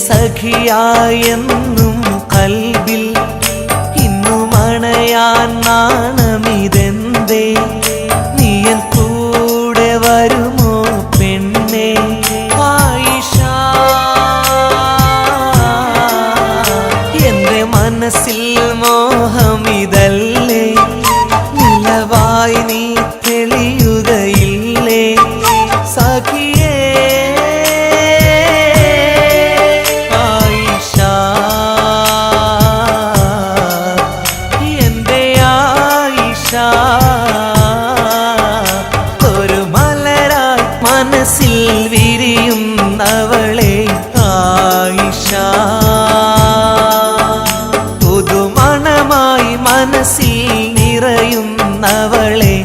സഖിയായെന്നും കൽബിൽ ഇന്നും അണയാൻ നാണമിതെന്തേ? നീയൻ കൂടെ വരുമോ പെണ്ണേ? ആയിഷ, എന്റെ മനസ്സിൽ മോഹമിതല്ലേ? നിലവായി നീ തെളിയുകയില്ലേ? സഖിയേ ആയിഷ, എന്റെ ആയിഷ, ഒരു മലരായി മനസ്സിൽ വിരിയുന്നവളെ ആയിഷ, പുതുമണമായി മനസ്സിൽ നിറയുന്നവളെ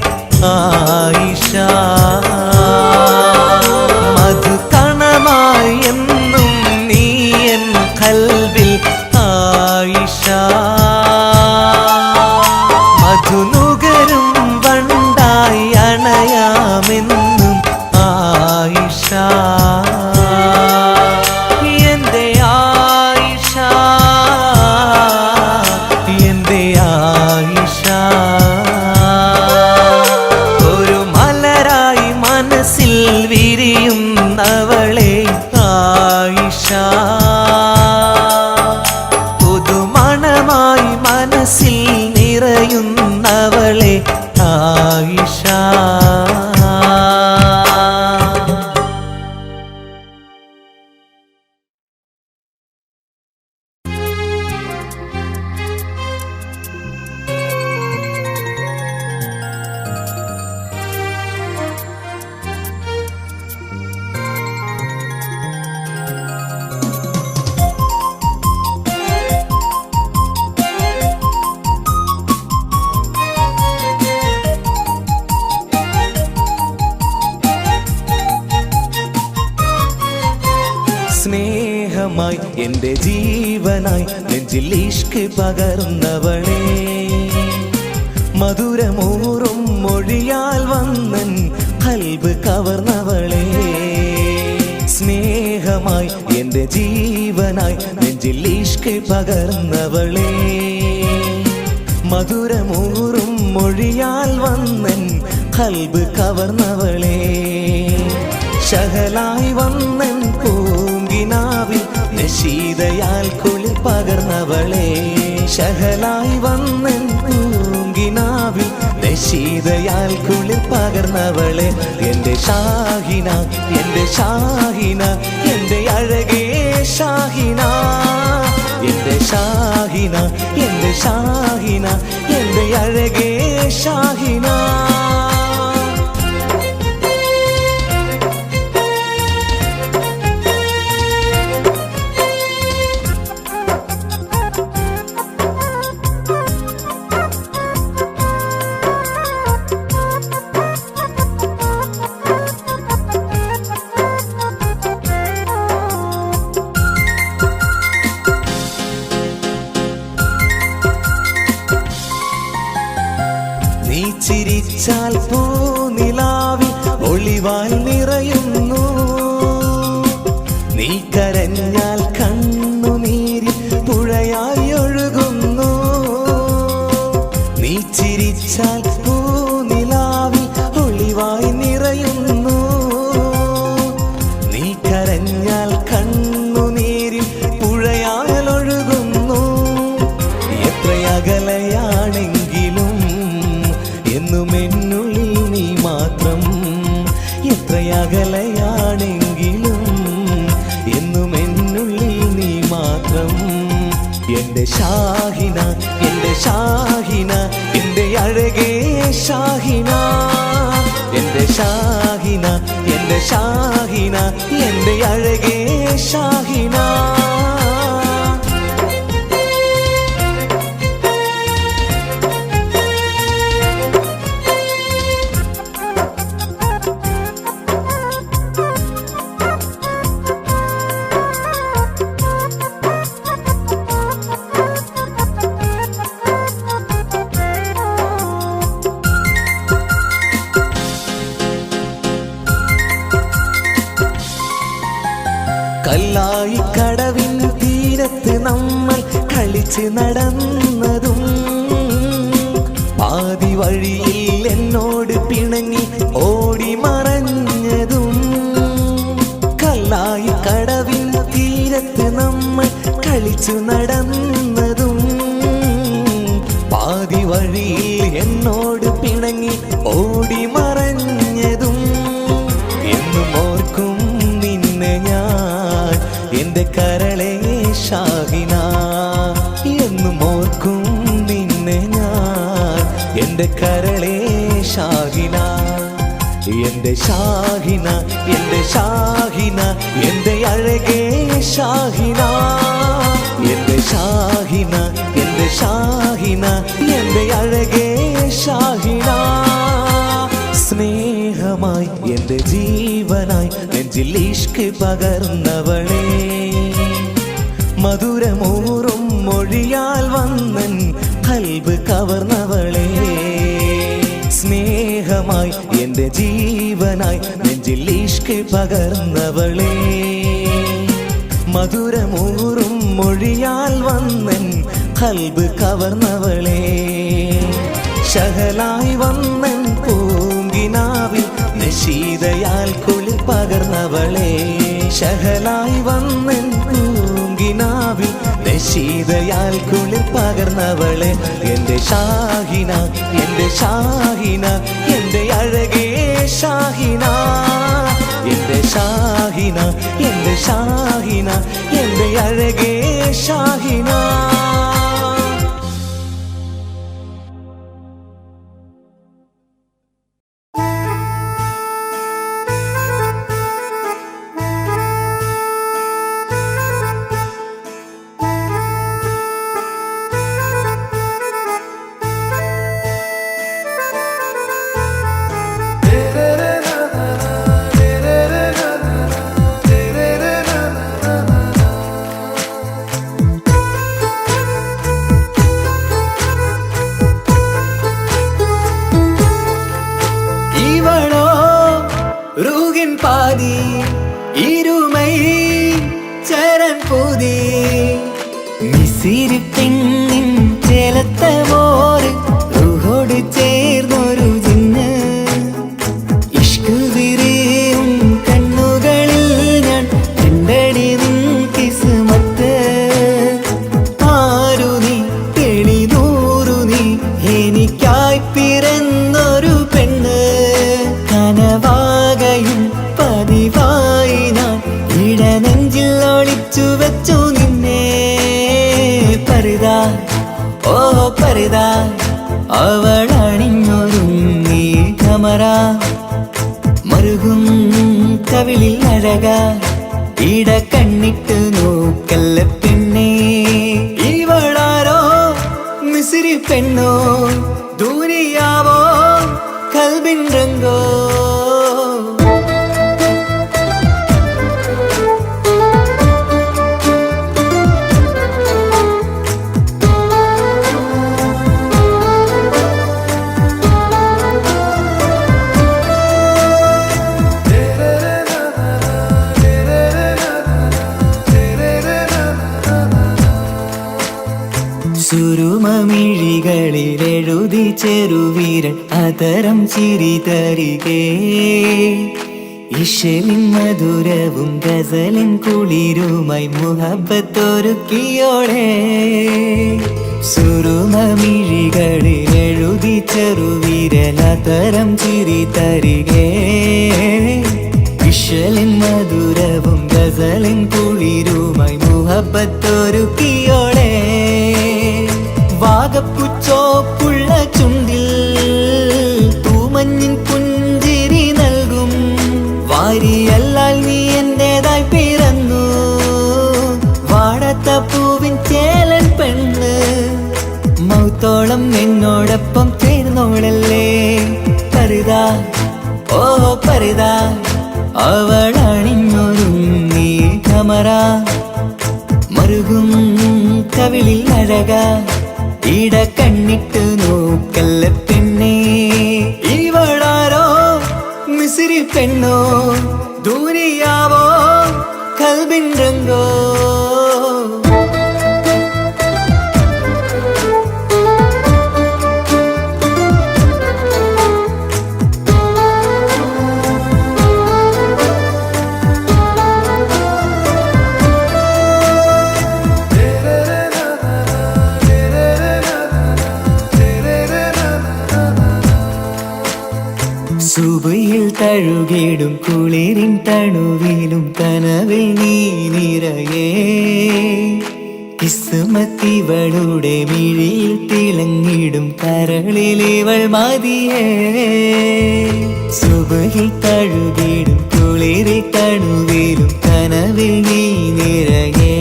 ആയിഷ, മധുകണമായി എന്നും നീ എൻ കൽബിൽ ആയിഷ, മധുനുകരും വണ്ടായി അണയാമെന്നും ആയിഷ, എന്റെ ആയിഷ, എന്റെ ആയിഷ, ഒരു മലരായി മനസ്സിൽ വിരിയുന്നവളെ ആയിഷ, പുതുമണമായി മനസ്സിൽ നിറയുന്നവളെ ആയിഷ. സ്നേഹമായി എന്റെ ജീവനായി നെഞ്ചിൽ ഇഷ്ക് പകർന്നവളെ, മധുരമൂറും മൊഴിയാൽ വന്നൻ കൽബ് കവർന്നവളെ. സ്നേഹമായി എന്റെ ജീവനായി നെഞ്ചിൽ ഇഷ്ക് പകർന്നവളെ, മധുരമൂറും മൊഴിയാൽ വന്നൻ കൽബ് കവർന്നവളെ. ശഹലായി വന്നൻ പൂങ്കിനാവിൽ നശീതയാൽ കുളിർ പകർന്നവളെ, ശഹലായി വന്നൻ പൂങ്കിനാവിൽ നശീതയാൽ കുളിർ പകർന്നവളെ. എന്റെ ഷാഹിന, എന്റെ ഷാഹിന, എന്റെ അഴകേ ഷാഹിന, എന്റെ ഷാഹിന, എന്റെ ഷാഹിന, എന്റെ അഴകേ ഷാഹിന. നീ ചിരിച്ചാൽ പൂനിലാവിൽ ഒളിവാൽ നിറയുന്നു, നീ കരഞ്ഞാൽ കണ്ണുനീരിൽ പുഴയായി ഒഴുകുന്നു. നീ ചിരിച്ചാൽ പൂനിലാവിൽ ഒളിവായി നിറയുന്നു, നീ കരഞ്ഞാൽ കണ്ണുനീരിൽ പുഴയാൽ ഒഴുകുന്നു. എത്രയകലയാണെങ്കിലും എന്നും എന്നുള്ളിൽ നീ മാത്രം, എത്രയകലയാണെങ്കിലും എന്നും എന്നുള്ളിൽ നീ മാത്രം. എന്റെ ഷാഹിന, എന്റെ ഷാഹിന, എന്റെ അഴകേ ഷാഹിന, എന്റെ ഷാഹിന, എന്റെ ഷാഹിന, എന്റെ അഴകേ ഷാഹിന. കല്ലായി കടവിൻ കളിച്ച് നടന്നതും പാതി വഴിയിൽ എന്നോട് പിണങ്ങി ഓടി മറഞ്ഞതും കല്ലായി കടവിൻ തീരത്ത് നമ്മൾ കളിച്ചു നടന്നതും പാതി വഴിയിൽ എന്നോട് പിണങ്ങി ഓടി മറഞ്ഞതും എന്നും ഓർക്കും നിന്നെ ഞാൻ എൻ്റെ കരളെ ഷാഹിന എന്നും ഓർക്കും നിന്നെ ഞാൻ എൻ്റെ കരളെ ഷാഹിന എൻ്റെ ഷാഹിന എൻ്റെ ഷാഹിന എൻ്റെ അഴകേ ഷാഹിന എൻ്റെ ഷാഹിന എൻ്റെ ഷാഹിന എൻ്റെ അഴകേ ഷാഹിന സ്നേഹമായി എൻ്റെ ജീവനായി നെഞ്ചിൽ ഇഷ്ക് പകർന്നവളേ മധുരമൂറും മൊഴിയാൽ വന്നൻ കൽബ് കവർന്നവളേ സ്നേഹമായി എൻ്റെ ജീവനായി നെഞ്ചിൽ ഇഷ്ക് പകർന്നവളേ മധുരമൂറും മൊഴിയാൽ വന്നൻ കൽബ് കവർന്നവളേ ശഹലായി വന്നൻ പൂങ്കിനാവിൽ നശീതയാൽ കുളിർ പകർന്നവളേ ശഹലായി വന്നൻ പൂങ്കിനാവിൽ നശീതയാൽ കുളിർ പകർന്നവളെ എൻ്റെ ഷാഹിന എൻ്റെ ഷാഹിന എൻ്റെ അഴകേ ഷാഹിന എൻ്റെ ഷാഹിന എൻ്റെ ഷാഹിന എൻ്റെ അഴകേ ഷാഹിന பாதி இருமை சரண் போதே மிசிறு பெண்ணின் ചേലത്തമോര് റൂഹോട് ചേർന്നൊരു ജിന്ന് ഇഷ്ക് വിരിയും കണ്ണുകളിൽ ഞാൻ കണ്ടടി നിൻ കിസ്മത്ത് ആരു നീ തെളിനൂറു നീ എനിക്കായി പിറന്നൊരു പെണ്ണ് കനവാകയും പതിവായി ഞാൻ ഇടനെഞ്ചിൽ ഒളിച്ചു വെച്ചു നിന്നെ പരിതാ ഓ പരിതാ അവളണിഞ്ഞൊരുങ്ങി കമറ മറുകും കവിളിൽ അഴക ഇട കണ്ണിട്ട് നോക്കല്ല പെണ്ണേ ഇവളാരോ മിസിരി പെണ്ണോ ദൂരിയാവോ കൽബിൻ രംഗോ സുരുമമിഴികളിലെഴുതി ചെറുവീരൻ അതരം ചിരി തരികേ ഇശലിൻ മധുരവും ഗസലിൻ കുളിരുമായി മുഹബത്തൊരുക്കിയോളെ സുരുമമിഴികളിലെഴുതി ചെറുവീരൻ അതരം ചിരി തരികേ ഇശലിൻ മധുരവും ഗസലിൻ കുളിരുമായി മുഹബത്തൊരുക്കിയോളെ വാഗപ്പുച്ചോപ്പുള്ള ചുണ്ടിൽ തൂമഞ്ഞിൻ പുഞ്ചിരി നൽകും വാരിയല്ലാൽ നീ എന്റേതായി പിറന്നു വാടാത്ത പൂവിൻ ചേലൻ പെണ്ണ് മൗത്തോളം എന്നോടൊപ്പം ചേർന്നോളല്ലേ പരിതാ ഓ പരിതാ അവളണിഞ്ഞൊരുങ്ങി കമറ മറുകും കവിളിൽ അഴക ഇട കണ്ണിട്ട് നോക്കല്ല പെണ്ണേ ഇവളാരോ മിസിരി പെണ്ണോ ദൂരിയാവോ കൽബിൻ രംഗോ തഴുകിടും കുളിരിൻ തണുവിലും കനവിൽ നീ നിറയേ കിസ്മത്തിവളുടെ മിഴിയിൽ തിളങ്ങിടും കരളിലിവൾ മതിയേ സുബഹിൽ തഴുകിടും കുളിരിൽ തണുവിലും കനവിൽ നീ നിറയേ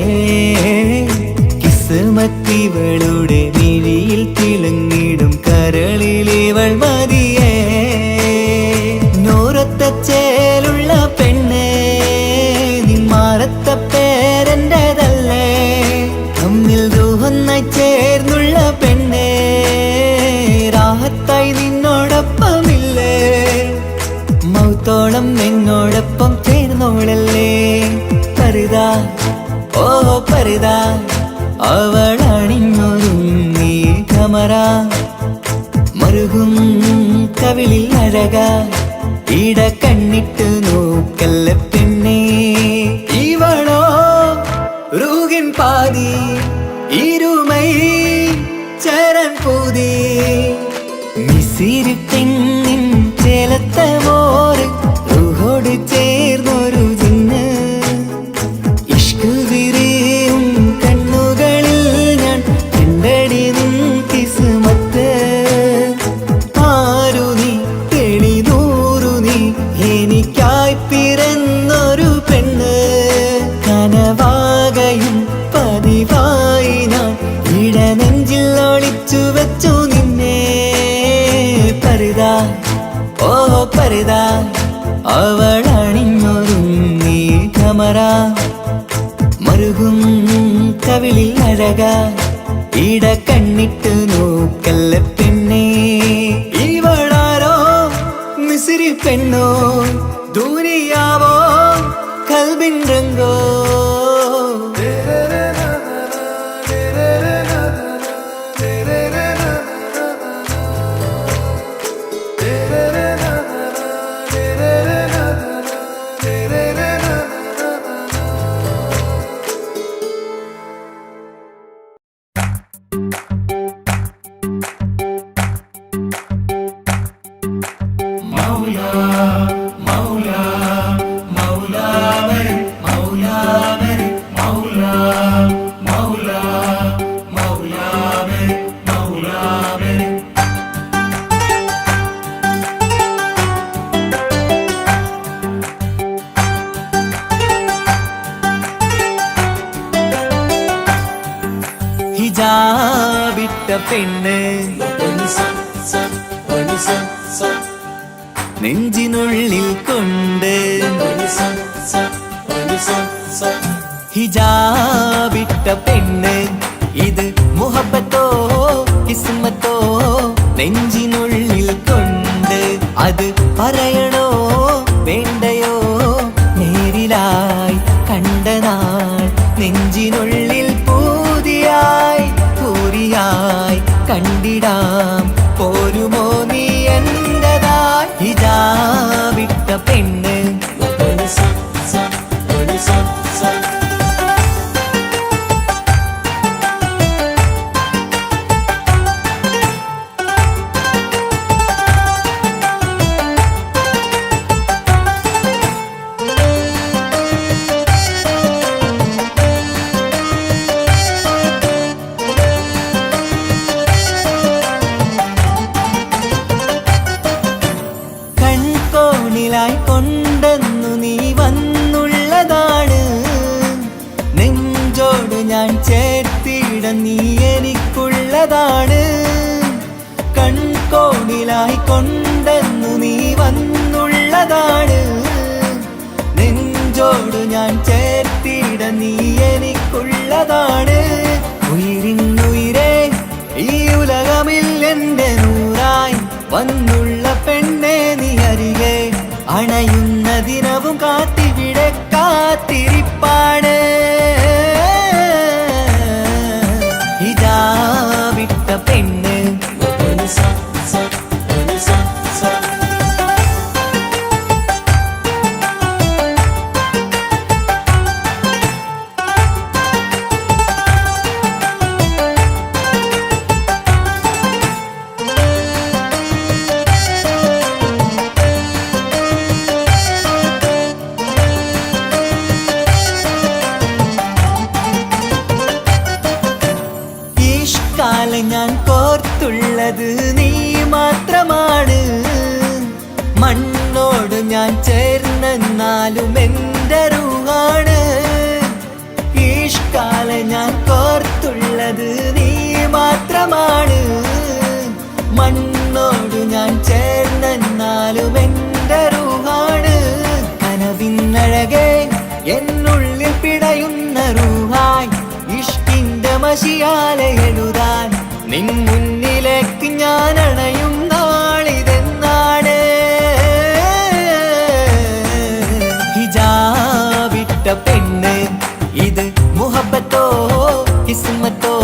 കിസ്മത്തിവളുടെ മിഴിയിൽ തിളങ്ങിടും കരളിലിവൾ മതിയേ നൂറത്ത ചേലുള്ള പെണ്ണേ നിന്മാറത്ത പേരെൻ്റെതല്ലേ തമ്മിൽ ദൂഹൊന്നായി ചേർന്നുള്ള പെണ്ണേ രാഹത്തായി നിന്നോടൊപ്പമില്ലേ മൗത്തോളം എന്നോടൊപ്പം ചേർന്നോളല്ലേ പരിതാ ഓ പരിതാ അവളണിഞ്ഞൊരുങ്ങി കമറ മറുകും കവിളിൽ അഴക ഇട കണ്ണിട്ട് നോക്കല്ല പെണ്ണേ ഇവളോ റൂകിൻ പാതി ഇരുമൈ ചരൻ പൂതി മിസിരി പെണ്ണിൻ ചേലത്ത മോറ് റൂഹോട് ചേർന്നൊരു ജിന്ന് ഇഷ്ക് വിരിയും കണ്ണുകളിൽ ഞാൻ കണ്ടടി നിൻ കിസ്മത്ത് ആരു നീ തെളിനൂറു നീ എനിക്കായി പിറന്നൊരു പെണ്ണ് കനവാകയും പതിവായി ഞാൻ ഇടനെഞ്ചിൽ ഒളിച്ചു വെച്ചു നിന്നെ പരിതാ ഓ പരിതാ അവളണിഞ്ഞൊരുങ്ങി കമറ മറുകും കവിളിൽ അഴക ഇട കണ്ണിട്ട് നോക്കല്ല പെണ്ണേ ഇവളാരോ മിസിരി പെണ്ണോ ദൂരിയാവോ കൽബിൻ രംഗോ ഹിജാബിട്ട പെണ്ണ് നെഞ്ചിനുള്ളിൽ കൊണ്ട് ഹിജാബിട്ട പെണ്ണ് ഇത് മുഹബത്തോ കിസ്മത്തോ നെഞ്ചിനുള്ളിൽ കൊണ്ട് അത് പറയണോ വേണ്ടയോ നേരിലായി കണ്ട നാൾ നെഞ്ചിനുള്ളിൽ പൂതിയായി പൂരിയായി കണ്ടിടാം പോരുമോ നീ എന്റതായി ഹിജാബിട്ട പെണ്ണ് കൊണ്ടെന്നു നീ വന്നുള്ളതാണ് നെഞ്ചോട് ഞാൻ ചേർത്തിട നീ എനിക്കുള്ളതാണ് കൺകോണിലായി കൊണ്ടെന്നു നീ വന്നുള്ളതാണ് നെഞ്ചോട് ഞാൻ ചേർത്തിട നീ എനിക്കുള്ളതാണ് ഉയിരിന്നുയിരേ ഈ ഉലകമിൽ എന്റെ നൂറായി വന്നുള്ള പെണ്ണെ നീ അരികെ അണയുന്ന ദിനവും കാത്തിവിടെ കാത്തിരിപ്പാണ് ഹിജാബിട്ട പെണ്ണ് ഇഷ്കാലം ഞാൻ കോർത്തുള്ളത് നീ മാത്രമാണ്. മണ്ണോട് ഞാൻ ചേർന്നെന്നാലും എൻ്റെ റൂഹാണ്. ഇഷ്കാലം ഞാൻ കോർത്തുള്ളത് നീ മാത്രമാണ്. മണ്ണോട് ഞാൻ ചേർന്നെന്നാലും എൻ്റെ റൂഹാണ്. കനവിന്നഴകെ എന്നുള്ളിൽ പിടയുന്ന റൂഹായി ഇഷ്കിന്റെ മഷിയാലെ എഴുതാൻ നിൻ മുന്നിലേക്ക് ഞാൻ അണയും നാളിതെന്നാണ്. ഹിജാബിട്ട പെണ്ണ് ഇത് മുഹബത്തോ കിസ്മത്തോ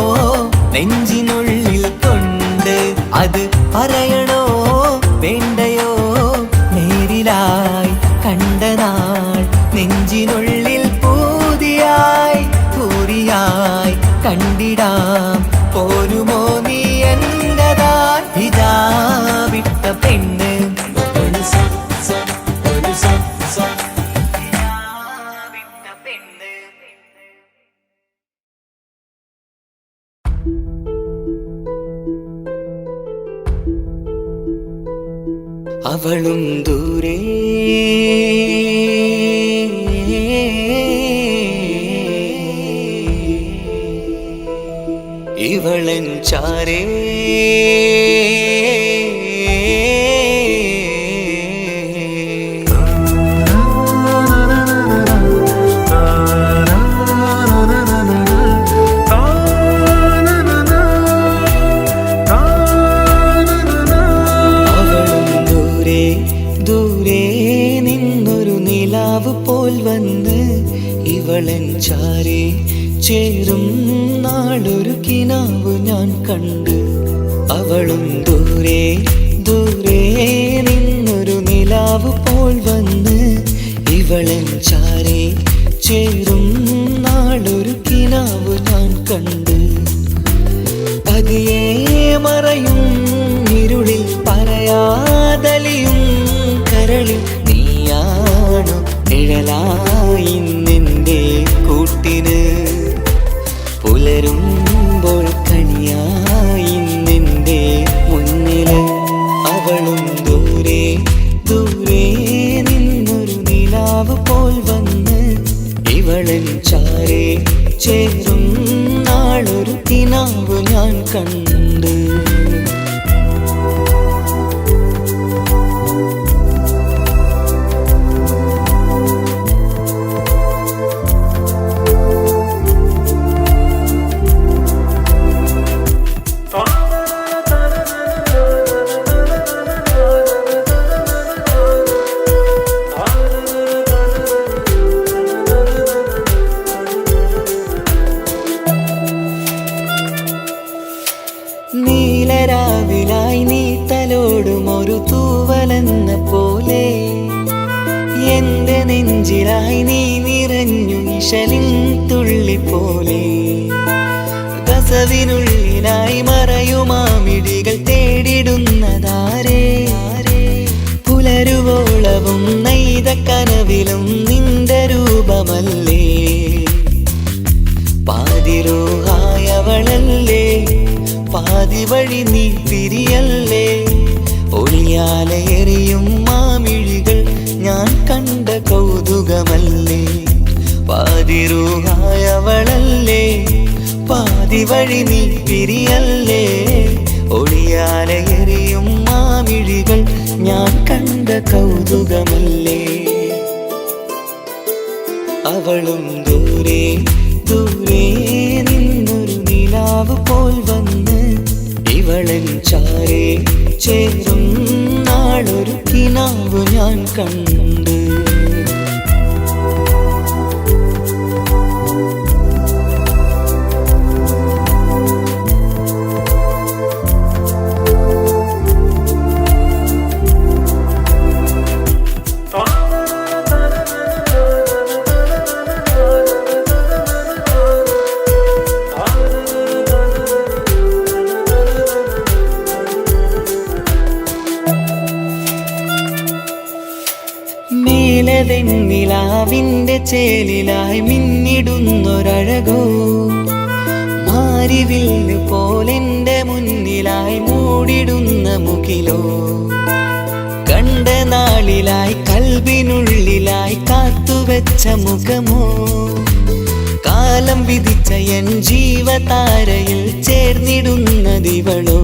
നെഞ്ചിനുള്ളിൽ കൊണ്ട് അത് പറയണോ വേണ്ടയോ നേരിലായി കണ്ട നാൾ നെഞ്ചിനുള്ളിൽ പൂതിയായി പൂരിയായി കണ്ടിടാം പോരുമോ നീ എന്റതായി. ഹിജാബിട്ട പെണ്ണ് അവളും ദൂരെ ഇവളൻ ചാരേ പോൽ വന്ന് ഇവളൻ ചാരേ ചേരും നാളൊരു കിനാവ് ഞാൻ കണ്ട്. അവളും ദൂരെ ദൂരെ നിന്നൊരു നിലാവ് പോൽ വന്ന് ഇവളൻ ചാരേ ചേരും നാളൊരു കിനാവ് ഞാൻ കണ്ട്. പതിയെ മറയും ഇരുളിൽ പറയാതലിയും കരളിൽ നീയാണു നിഴലായി നിന്റെ കൂട്ടിന്. പുലരുമ്പോൾ കണിയായി നിന്റെ മുന്നില്. അവളും ദൂരെ ദൂരെ നിന്നൊരു നിലാവ് പോൽ വന്ന് ഇവളൻ ചാരേ ചേരും നാളൊരു കിനാവ് ഞാൻ കണ്ട്. നീലരാവിലായി നീ തലോടും ഒരു തൂവലെന്ന പോലെ എന്റെ നെഞ്ചിലായി നീ നിറഞ്ഞു ഇശലിൻ തുള്ളി പോലെ. കസവിനുള്ളിലായി മറയുമാമിടികൾ തേടിടുന്നതാരേ. പുലരുവോളവും നെയ്ത കനവിലും നിന്റെ രൂപമല്ലേ. പാതിരൂഹായവളല്ലേ പാതി വഴി നീ തിരിയല്ലേ. ഒളിയാലെ എറിയും മാമിഴികൾ ഞാൻ കണ്ട കൗതുകമല്ലേ. പാതിരൂഹായവളല്ലേ പാതി വഴി നീ തിരിയല്ലേ. ഒളിയാലെ എറിയും മാമിഴികൾ ഞാൻ കണ്ട കൗതുകമല്ലേ. അവളും ദൂരെ ദൂരെ നിന്നൊരു നിലാവ് പോൽ വന്ന് ഇവളൻ ചാരേ ചേരും നാളൊരു കിനാവ് ഞാൻ കണ്ട്. നീലവെണ്ണിലാവിന്റെ ചേലിലായി മിന്നിടുന്നൊരഴകോ. മാരിവില്ല് പോലെന്റെ മുന്നിലായി മൂടിടുന്ന മുകിലോ, കണ്ട നാളിലായി കൽബിനുള്ളിലായി കാത്തുവെച്ച മുഖമോ, കാലം വിധിച്ച എൻ ജീവതാരയിൽ ചേർന്നിടുന്നതിവളോ.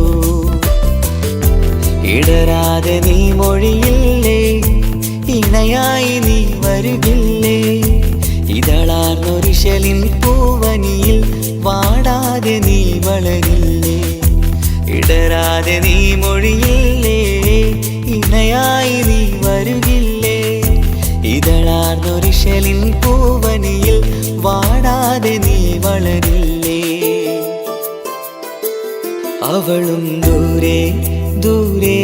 ഇടരാതെ നീ മൊഴിയില്ലേ, ഇണയായി നീ വരുകില്ലേ, ഇതളാർന്നൊരിശലിൻ പൂവനിയിൽ വാടാതെ നീ വളരില്ലേ. ഇടരാതെ നീ മൊഴിയില്ലേ, ഇണയായി നീ വരുകില്ലേ, ഇതളാർന്നൊരിശലിൻ പൂവനിയിൽ വാടാതെ നീ വളരില്ലേ. അവളും ദൂരെ ദൂരെ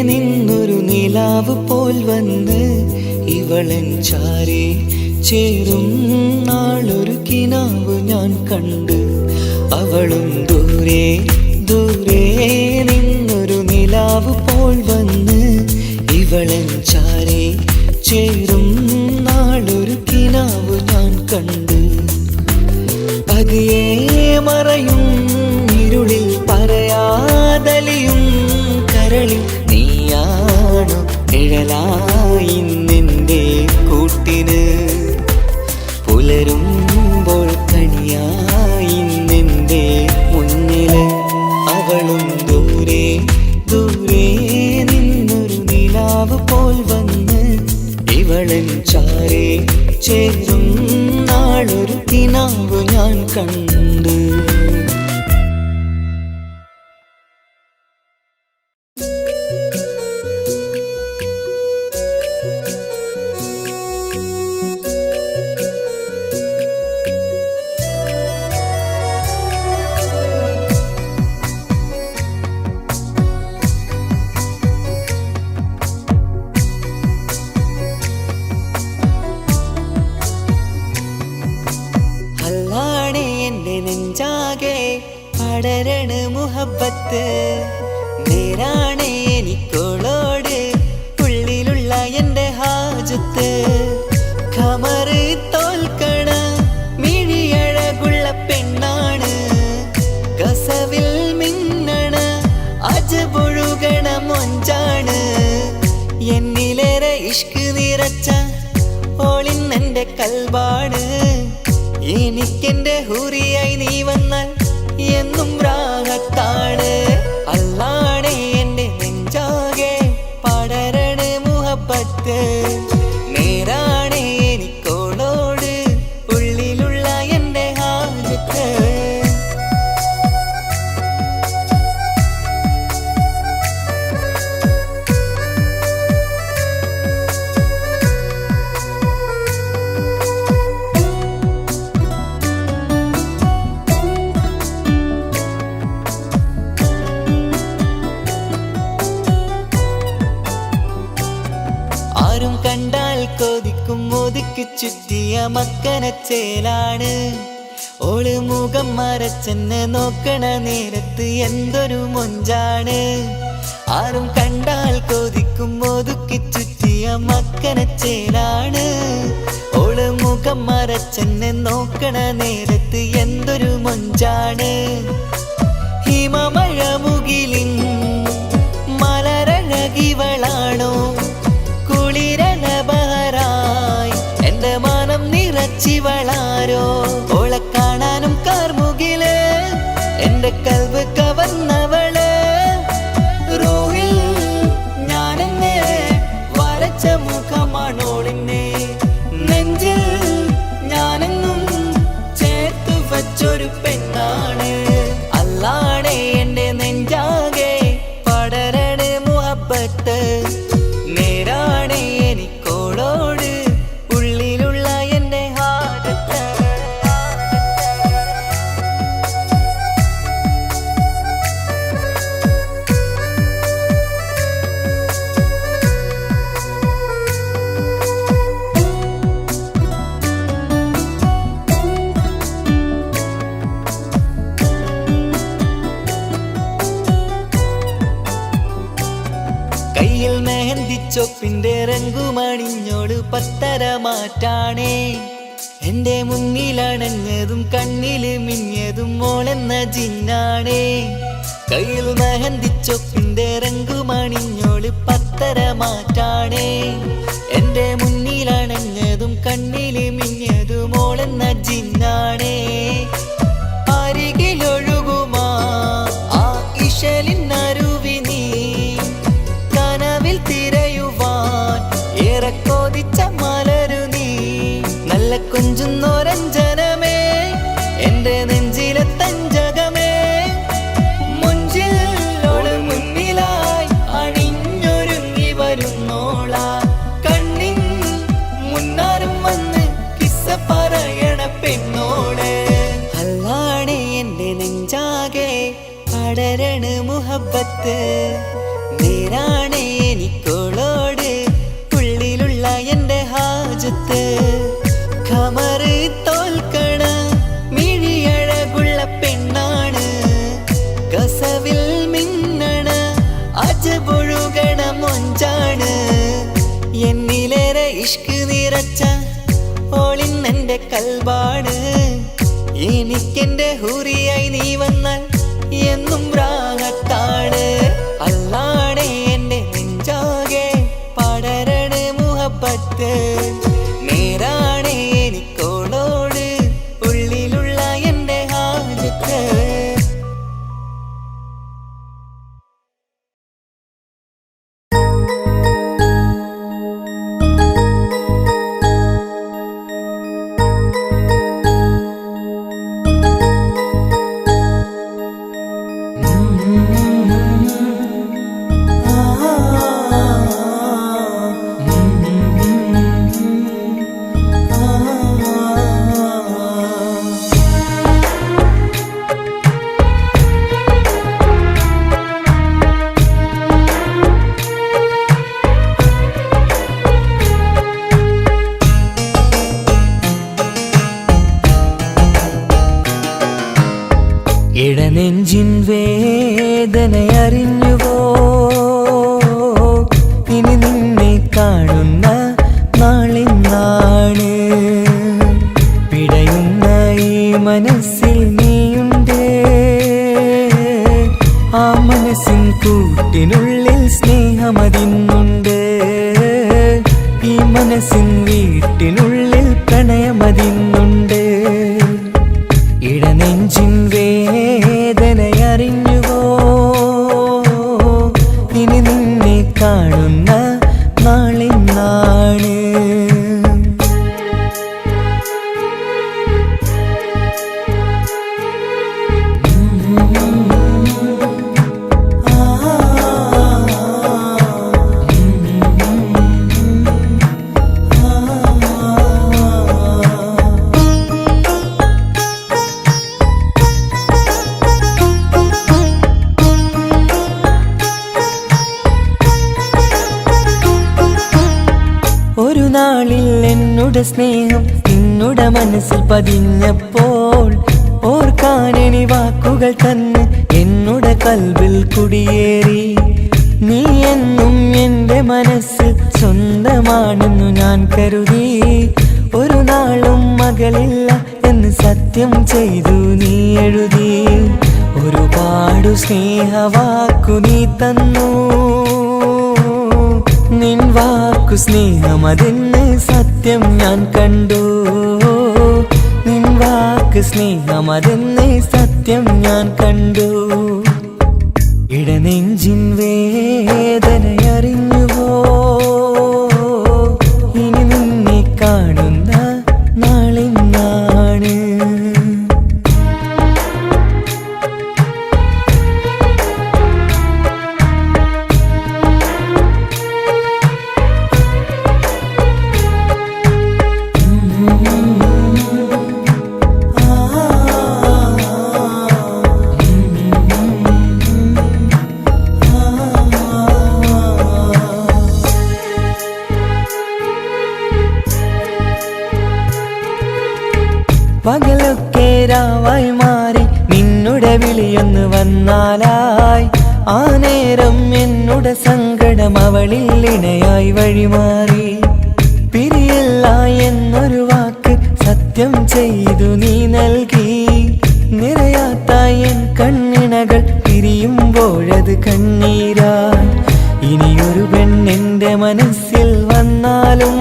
നിന്നൊരു നിലാവ് പോൽ വന്ന് ഇവളൻ ചാരെ ചേരും നാളൊരു കിനാവ് ഞാൻ കണ്ട്. അവളും ദൂരെ ദൂരെ നിന്നൊരു നിലാവ് പോൽ വന്ന് ഇവളൻ ചാരെ ചേരും നാളൊരു കിനാവ് ഞാൻ കണ്ട്. പതിയെ മറയും ഇരുളിൽ പറയാതലിയും കരളിൽ നീയാണു നിഴലായി നിന്റെ കൂട്ടിന്, പുലരുമ്പോൾ കണിയായി നിന്റെ മുന്നില്. അവളും ദൂരെ ദൂരെ നിന്നൊരു നിലാവ് പോൽ വന്ന് ഇവളൻ ചാരെ ചേരും നാളൊരു കിനാവ് ഞാൻ കണ്ട്. നെഞ്ചാകെ പടരണ മുഹബത്ത്, നേരാണ് എനിക്കോളോട് ഉള്ളിലുള്ള എൻ്റെ ഹാജത്ത്. ഖമറ് തോൽക്കണ മിഴിയഴകുള്ള പെണ്ണാണ്, കസവിൽ മിന്നണ അജപൊഴുകണ മൊഞ്ചാണ്. എന്നിലേറെ ഇഷ്ക് നിറച്ച ഓളിന്നെൻ്റെ കൽബാണ്. എനിക്കെന്റെ ഹൂറിയായി നീ വന്നാൽ എന്നും രാഹത്താണ്. അല്ലാണേ എൻ്റെ നെഞ്ചാകെ പടരണ മുഹബത്ത്, നേരാണേ എനിക്കോളോട് ഉള്ളിലുള്ള എൻ്റെ ഹാജത്ത്. ആരും കണ്ടാൽ കൊതിക്കും ഒതുക്കി ചുറ്റിയ മക്കനച്ചേലാണ്. ഓള് മുഖം മറച്ചെന്നെ നോക്കണ നേരത്ത് എന്തൊരു മൊഞ്ചാണ്. ആരും കണ്ടാൽ കൊതിക്കും ഒതുക്കി ചുറ്റിയ മക്കനച്ചേലാണ്. ഓള് മുഖം മറച്ചെന്നെ നോക്കണ നേരത്ത് എന്തൊരു മൊഞ്ചാണ്. ഹിമമഴ മുകിലിൻ മലരഴകിവളാണോ, കുളിരലബഹരായി എൻ്റെ മാനം നിറച്ചിവളാരോ. ഓളെ കാണാനും കാർമുകില് എൻ്റെ കൽബ് കവർന്നവള്. റൂഹിൽ ഞാനെന്നെ വരച്ച മുഖമാണോളിന്നെ, നെഞ്ചിൽ ഞാനെന്നും ചേർത്തു വച്ചൊരു പെണ്ണാണ്. അല്ലാണേ എൻ്റെ നെഞ്ചാകെ പടരണ മുഹബത്ത്, നേരാണേ എനിക്കോളോട് ഉള്ളിലുള്ള എൻ്റെ ഹാജത്ത്. കയ്യിൽ മെഹന്തി ചൊപ്പിന്റെ രംഗുമണിഞ്ഞോട് പത്തര മാറ്റാണേ. എന്റെ മുന്നിലണഞ്ഞതും കണ്ണില് മിഞ്ഞതും മോളെന്ന ജിന്നാണേ. കയ്യിൽ മെഹന്തിച്ചൊപ്പിന്റെ രംഗുമണിഞ്ഞോള് പത്തര മാറ്റാണേ. എന്റെ മുന്നിലണഞ്ഞതും കണ്ണില് മിഞ്ഞതും മോളെന്ന ജിന്നാണേ. അരികിലൊഴുകുമാ ആ ഇശലിനരുവി നീ കനവിൽ തിരയുവാൻ ഏറെ കൊതിച്ച മലരു നീ. നല്ല കൊഞ്ചുന്നോരഞ്ജനമേ എന്റെ നെഞ്ചിലെ തഞ്ചകമേ. മുഞ്ചിൽ മുന്നിലായി അണിഞ്ഞൊരുങ്ങി വരുന്നോളാ. കണ്ണിൻ മുന്നാരും വന്ന് കിസ്സ പറയണ പെണ്ണോള്. അല്ലാണേ എന്റെ നെഞ്ചാകെ പടരണ മുഹബത്ത്. നേരാണേ എനിക്കോളോട് ഉള്ളിലുള്ള എന്റെ ഹാജത്ത്. ഖമറ് തോൽക്കണ മിഴിയഴകുള്ള പെണ്ണാണ്. കസവിൽ മിന്നണ അജബൊഴുകണ മൊഞ്ചാണ്. എന്നിലേറെ ഇഷ്ക് നിറച്ച ഓളിന്നെന്റെ കൽബാണ്. എനിക്കെന്റെ ഹുറിയായി നീ വന്നാൽ എന്നും റാഹത്താണ്. അല്ലാണേ എന്റെ നെഞ്ചാകെ പടരണ മുഹബത്ത്. നേരാണേ എനിക്കോളോട് ഉള്ളിലുള്ള എന്റെ ഹാജത്ത്. ഇടനെഞ്ചിൻ വേദനയറിഞ്ഞുവോ? ഇനി നിന്നെ കാണുന്ന നാളിന്നാണ്. പിടയുന്ന ഈ മനസ്സിൽ നീയുണ്ട്. ആ മനസ്സിൻ കൂട്ടിനുള്ളിൽ സ്നേഹമതിന്നുണ്ട്. ഈ മനസ്സിൻ വീട്ടിനുള്ളിൽ പ്രണയമതിന്നുണ്ട്. ഇടനെഞ്ചിൻ വേദനയറിഞ്ഞുവോ? ഇനി നിന്നെ കാണുന്ന നാളിന്നാണ്. ഒരു നാളിൽ എന്നുടെ സ്നേഹം നിന്നുടെ മനസ്സിൽ പതിഞ്ഞപ്പോൾ ഓർക്കാനെനി വാക്കുകൾ തന്ന് എന്നുടെ കൽബിൽ കുടിയേറി. നീ എന്നും എന്റെ മനസ്സിൽ സ്വന്തമാണെന്നു ഞാൻ കരുതി. ഒരു നാളും മകളില്ല എന്ന് സത്യം ചെയ്തു നീ എഴുതി. ഒരുപാടു സ്നേഹവാക്കു നീ തന്നു. നിൻ വാക്കു സ്നേഹമതെന്ന് സത്യം ഞാൻ കണ്ടു. നിൻ വാക്ക് സ്നേഹമതെന്ന് സത്യം ഞാൻ കണ്ടു. ഇടനെഞ്ചിൻ വേദനയറിഞ്ഞുവോ? ഇനി നിന്നെ കാണുന്ന നാളിന്നാണ്. പകലൊക്കെ രാവായി മാറി നിന്നുടെ വിളിയൊന്ന് വന്നാലായി. ആ നേരം എന്നുടെ സങ്കടം അവളിൽ ഇണയായി വഴിമാറി. പിരിയില്ല എന്നൊരു വാക്ക് സത്യം സത്യം ചെയ്തു നീ നൽകി നിറയാത്ത എൻ കണ്ണിണകൾ പിരിയുമ്പോഴത് കണ്ണീരായി. ഇനിയൊരു പെണ്ണെന്റെ മനസ്സിൽ വന്നാലും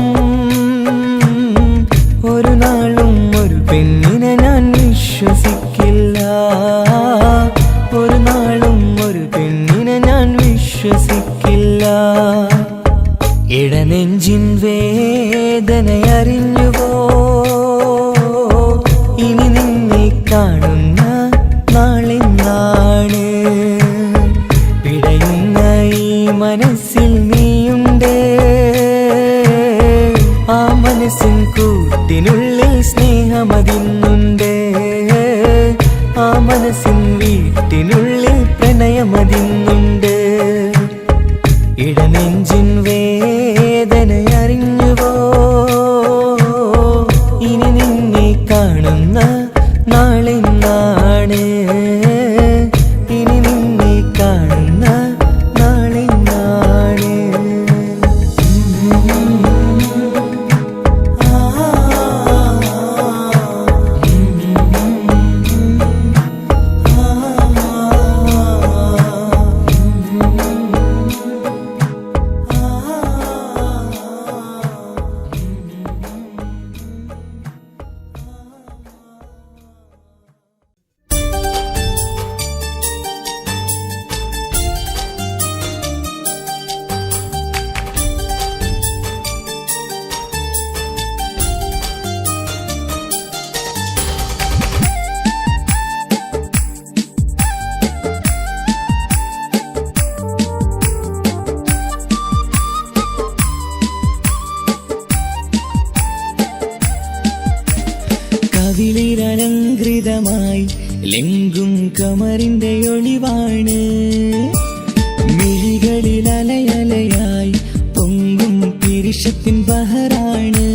ഒരു നാളും ഒരു പെണ്ണിനെ ഞാൻ വിശ്വസിക്കില്ല. ഒരു നാളും ഒരു പെണ്ണിനെ ഞാൻ വിശ്വസിക്കില്ല. ഇടനെഞ്ചിൻ വേദനയറിഞ്ഞുവോ ഇനി നിന്നെ കാണുന്ന നാളെന്നാണ്. പിടയുന്ന ഈ മനസ്സിൽ നീയുണ്ട്. ആ മനസ്സിൻ കൂട്ടിനുള്ളിൽ സ്നേഹമതിന്നുണ്ട്. ആ മനസ്സിൻ വീട്ടിനുള്ളിൽ പ്രണയമതിന്നുണ്ട്. ഇടനെഞ്ചിൻ വേദനയറിഞ്ഞുവോ ഇനി നിന്നെ കാണുന്ന നാളെന്നാണ്. ഇനി നിന്നെ കാണുന്ന നാളെന്നാണ്. കവിളിലലങ്കൃതമായി ലെങ്കും കമറിന്റെ ഒളിവാണ്. മിഴികളിൽ അലയലയായി പൊങ്കും പിരിശത്തിൻ ബഹറാണ്.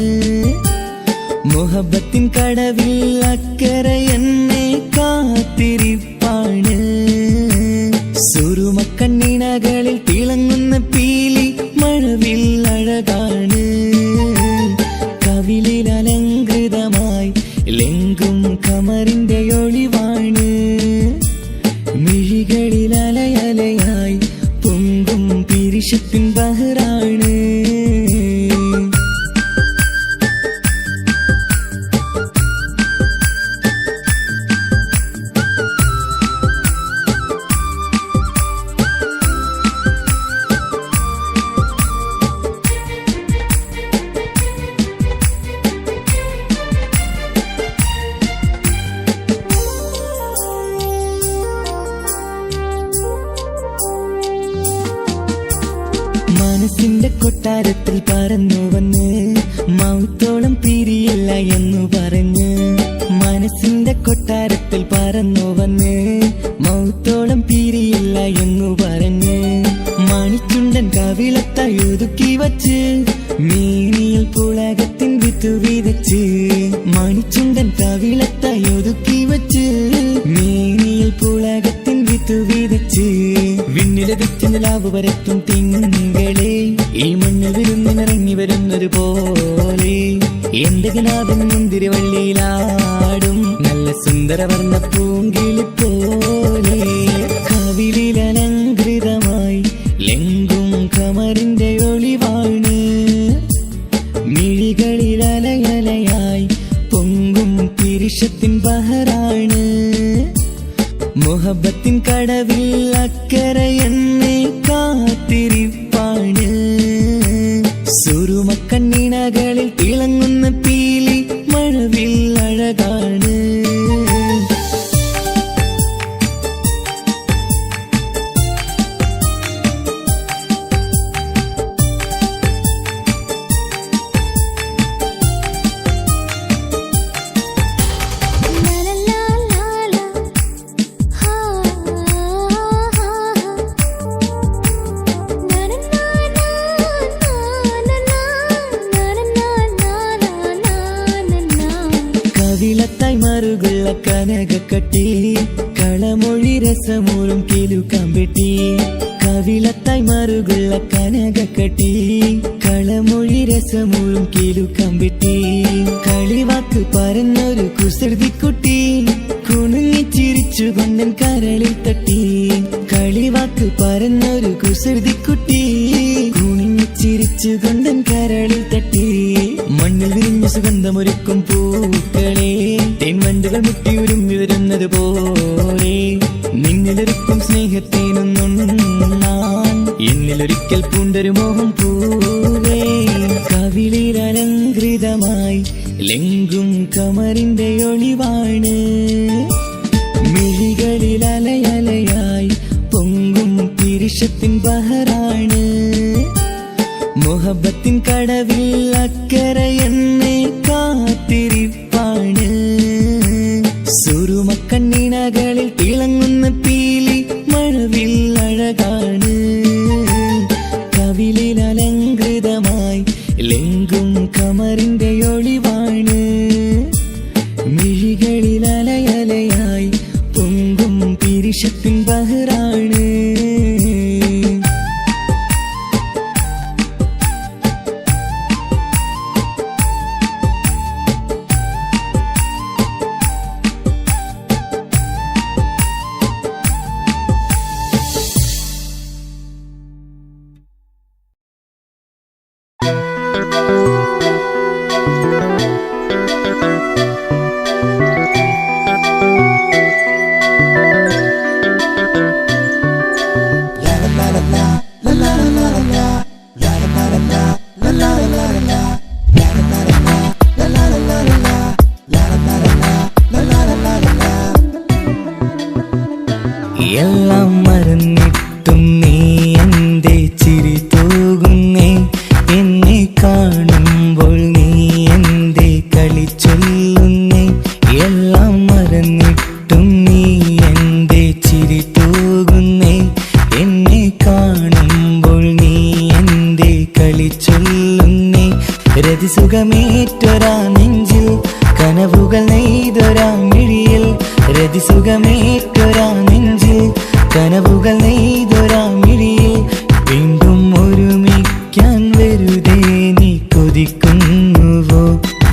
മുഹബത്തിൻ കടവിൽ അക്കരെ എന്നെ കാത്തിരിപ്പാണ്. സുറുമക്കണ്ണിണകളിൽ തിളങ്ങുന്ന പീലി മഴവിൽ അഴകാണ്. കവിളിലലങ്കൃതമായി ലെങ്കും കമറിന്റെ ഒളിവാണ്. മിഴികളിൽ അലയലയായി പൊങ്കും പിരിശത്തിൻ ബഹറാണ്. മനസ്സിന്റെ കൊട്ടാരത്തിൽ പറന്നു വന്ന് മൗത്തോളം പിരിയില്ല എന്നു പറഞ്ഞ്. മനസ്സിന്റെ കൊട്ടാരത്തിൽ പറന്നു വന്ന് മൗത്തോളം പിരിയില്ല എന്നു പറഞ്ഞ്. മണിച്ചുണ്ടൻ കവിളത്തായി ഒതുക്കി വച്ച് മേനിയിൽ പുളകത്തിൻ വിത്തു വിതച്ച്. മണിച്ചുണ്ടൻ കവിളത്തായി ഒതുക്കി വച്ച് മേനിയിൽ പുളകത്തിൻ വിത്തു വിതച്ച്. വിണ്ണിലതിച്ച് നിലാവ് വരത്തും തിങ്കളെ ഈ മണ്ണ് വിരുന്നിനിറങ്ങി വരുന്നത് പോലെ. എന്റെ കിനാവിൻ മുന്തിരിവള്ളിയിലാടും നല്ല സുന്ദരവർണ്ണ പൂങ്കിളി പോലെ. കവിളിലലങ്കൃതമായി ലെങ്കും കമറിന്റെ ഒളിവാണ്. മിഴികളിൽ അലയലയായി പൊങ്കും പിരിശത്തിൻ ബഹറാണ്. മുഹബത്തിൻ കടവിൽ അക്കരെ എന്നെ കാത്തിരിപ്പാണ്. സുറുമക്കണ്ണിണകളിൽ തിളങ്ങുന്ന പീലി മഴവിൽ അഴകാണ്. കവിളത്തായി മറുകുള്ള കനകക്കട്ടി കളമൊഴി രസമൂറും കിലുക്കാമ്പെട്ടി. കവിളത്തായി മറുകുള്ള കനകക്കട്ടി കളമൊഴി രസമൂഴും കിലുക്കമ്പിട്ടി കളിവാക്ക് പറഞ്ഞൊരു കുസൃതിക്കുട്ടി കുണുങ്ങിച്ചിരിച്ചു കൊണ്ടൻ കരളിൽ തട്ടി കളിവാക്ക് പറഞ്ഞൊരു കുസൃതിക്കുട്ടി കുണുങ്ങിച്ചിരിച്ചു കൊണ്ടൻ കരളിൽ തട്ടി മണ്ണിൽ വിരിഞ്ഞ സുഗന്ധമൊരുക്കും പൂക്കളെ തേൻവണ്ടുകൾ മുട്ടിയുരുമ്പി വരുന്നത് പോലെ നിന്നിലൊരുക്കും സ്നേഹത്തേനൊന്നുണ്ണാൻ എന്നിലൊരിക്കൽ പൂണ്ടൊരു മോഹം പൂവേ കവിളിൽ അലങ്കൃതമായി ലെങ്കും കമറിന്റെ ഒളിവാണ് മിഴികളിൽ അലയലയായി പൊങ്കും പിരിശത്തിൻ ബഹറാണ് മുഹബത്തിൻ കടവിൽ അക്കരെ എന്നെ കാത്തിരിപ്പാണ് സുറുമക്കണ്ണിനകളിൽ തിളങ്ങുന്ന പീലി മഴവിൽ അഴകാണ് കവിളിൽ അലങ്കൃതമായി ലെങ്കും കമറിന്റെ ഒളിവാണ് മിഴികളിൽ അലയലയായി പൊങ്കും പിരിശത്തിൻ ബഹറാണ് എല്ലാം മറന്നിട്ടും നീ എന്റെ ചിരി തൂകുന്നേ എന്നെ കാണുമ്പോൾ നീ എന്റെ കളി ചൊല്ലുന്നേ എല്ലാം മറന്നിട്ടും നീ എന്റെ ചിരി തൂകുന്നേ എന്നെ കാണുമ്പോൾ നീ എന്റെ കളി ചൊല്ലുന്നേ രതിസുഖമേറ്റൊരാ നെഞ്ചിൽ കനവുകൾ നെയ്തൊരാ മിഴിയിൽ രതിസുഖമേറ്റൊരാ നെഞ്ചിൽ കനവുകൾ നെയ്തൊരാ മിഴിയിൽ വീണ്ടും ഒരുമിക്കാൻ വെറുതെ നീ കൊതിക്കുന്നുവോ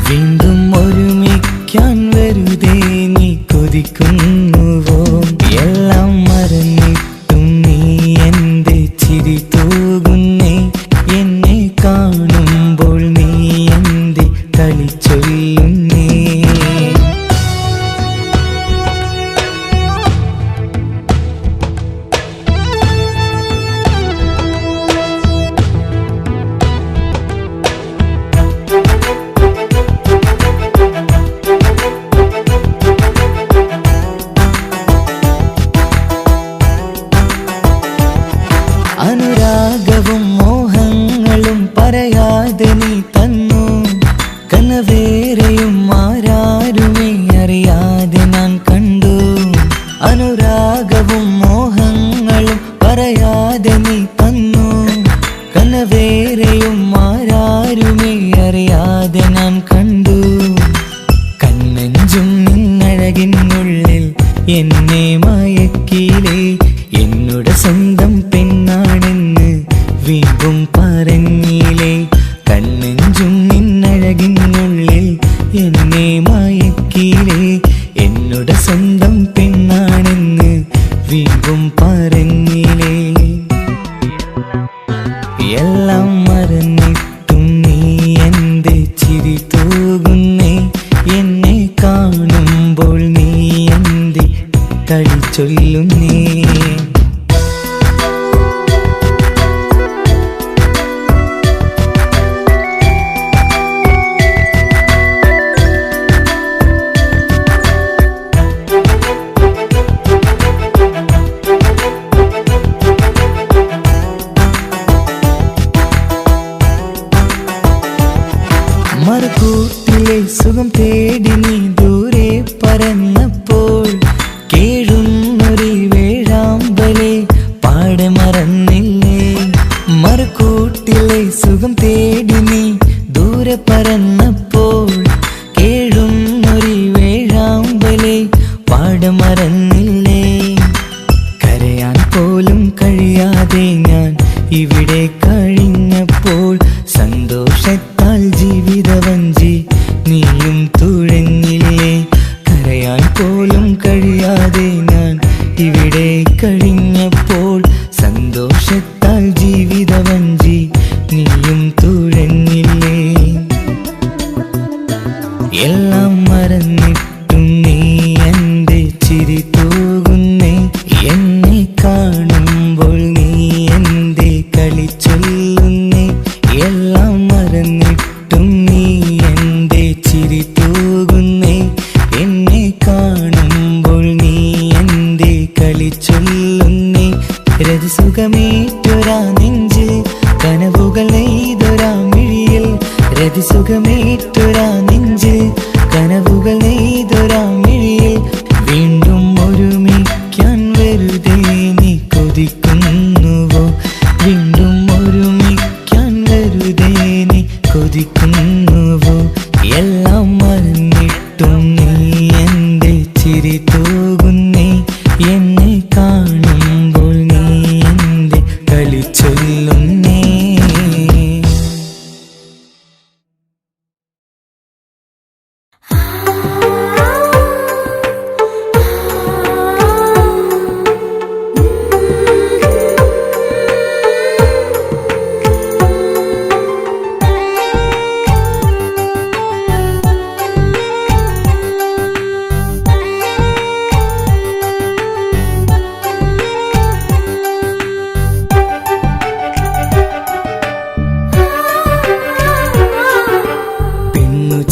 വീണ്ടും ഒരുമിക്കാൻ വെറുതെ നീ കൊതിക്കുന്നുവോ എല്ലാം മറന്നിട്ടും നീ എന്റെ ചിരി തൂകുന്നേ എന്നെ കാണുമ്പോൾ നീ എന്റെ കളി ചൊല്ലുന്നേ അനുരാഗവും മോഹങ്ങളും പറയാതെ നീ തന്നു കനവേറെയും ആരാരുമേ അറിയാതെ ഞാൻ കണ്ടു അനുരാഗവും മോഹങ്ങളും പറയാതെ നീ തന്നു കനവേറെയും ആരാരുമേ അറിയാതെ ഞാൻ കണ്ടു കണ്ണഞ്ചും നിന്നഴകിനുള്ളിൽ എന്നെ മയക്കിയിലേ എന്നോട് സ്വന്തം പെണ്ണാണെന്ന് വീണ്ടും പറഞ്ഞില്ലേ കണ്ണെഞ്ചും നിന്നഴകിനുള്ളിൽ എന്നെ മയക്കിയില്ലേ എന്നോട് സ്വന്തം പെണ്ണാണെന്ന് വീണ്ടും പറഞ്ഞില്ലേ എല്ലാം മറന്നിട്ടും നീ എന്റെ ചിരി തൂകുന്നേ എന്നെ കാണുമ്പോൾ നീ എന്റെ കളി ചൊല്ലുന്നേ മറുകൂട്ടിലെ സുഖം തേടി നീ ദൂരെ പറന്നപ്പോൾ കേഴുന്നൊരു കരയാൻ പോലും കഴിയാതെ ഞാൻ ഇവിടെ കഴിഞ്ഞപ്പോൾ സന്തോഷത്താൽ ജീവിതവഞ്ചി നീയും തുഴഞ്ഞില്ലേ. കരയാൻ പോലും കഴിയാതെ ഞാൻ ഇവിടെ കഴിഞ്ഞപ്പോൾ സന്തോഷത്താൽ ജീവിതവഞ്ചി നീയും തുഴഞ്ഞില്ലേ. എല്ലാം മറന്നിട്ടും നീ എൻ്റെ ചിരി തൂകുന്നേ. എന്നെ കാണുമ്പോൾ നീ എൻ്റെ കളി ചൊല്ലുന്നേ. എല്ലാം മറന്നിട്ടും നീ എൻ്റെ ചിരി തൂകുന്നേ. എന്നെ കാണുമ്പോൾ നീ എൻ്റെ കളി ചൊല്ലുന്നേ. രതിസുഖമേറ്റൊരാ നെഞ്ചിൽ കനവുകൾ നെയ്തൊരാ മിഴിയിൽ. രതിസുഖമേറ്റൊരാ നെഞ്ചിൽ കനവുകൾ നെയ്തൊരാ മിഴിയിൽ. വീണ്ടും ഒരുമിക്കാൻ വെറുതെ നീ കൊതിക്കുന്നുവോ. വീണ്ടും ഒരുമിക്കാൻ വെറുതെ നീ കൊതിക്കുന്നുവോ. എല്ലാം മറന്നിട്ടും നീ എൻ്റെ ചിരി തൂകുന്നേ. എന്നെ കാണുമ്പോൾ നീ എൻ്റെ കളി ചൊല്ലുന്നേ.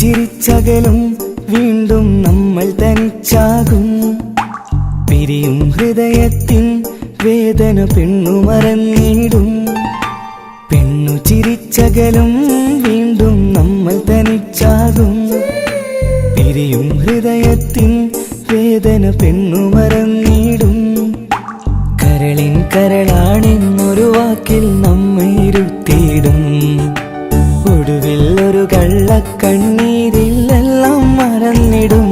ചിരിച്ചകലും വീണ്ടും നമ്മൾ തനിച്ചാകും. പിരിയും ഹൃദയത്തിൻ വേദന പെണ്ണു മറന്നിടും. പെണ്ണു ചിരിച്ചകലും വീണ്ടും നമ്മൾ തനിച്ചാകും. പിരിയും ഹൃദയത്തിൻ വേദന പെണ്ണു മറന്നിടും. കരളിൻ കരളാണെന്നൊരു വാക്കിൽ നമ്മെ ഇരുത്തിയിടും. ഒടുവിൽ ഒരു കള്ളക്കണ്ണീരിലെല്ലാം മറന്നിടും.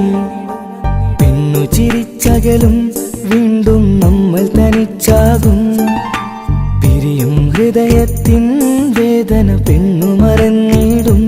പെണ്ണു ചിരിച്ചകലും വീണ്ടും നമ്മൾ തനിച്ചാകും. പിരിയും ഹൃദയത്തിൻ വേദന പെണ്ണു മറന്നിടും.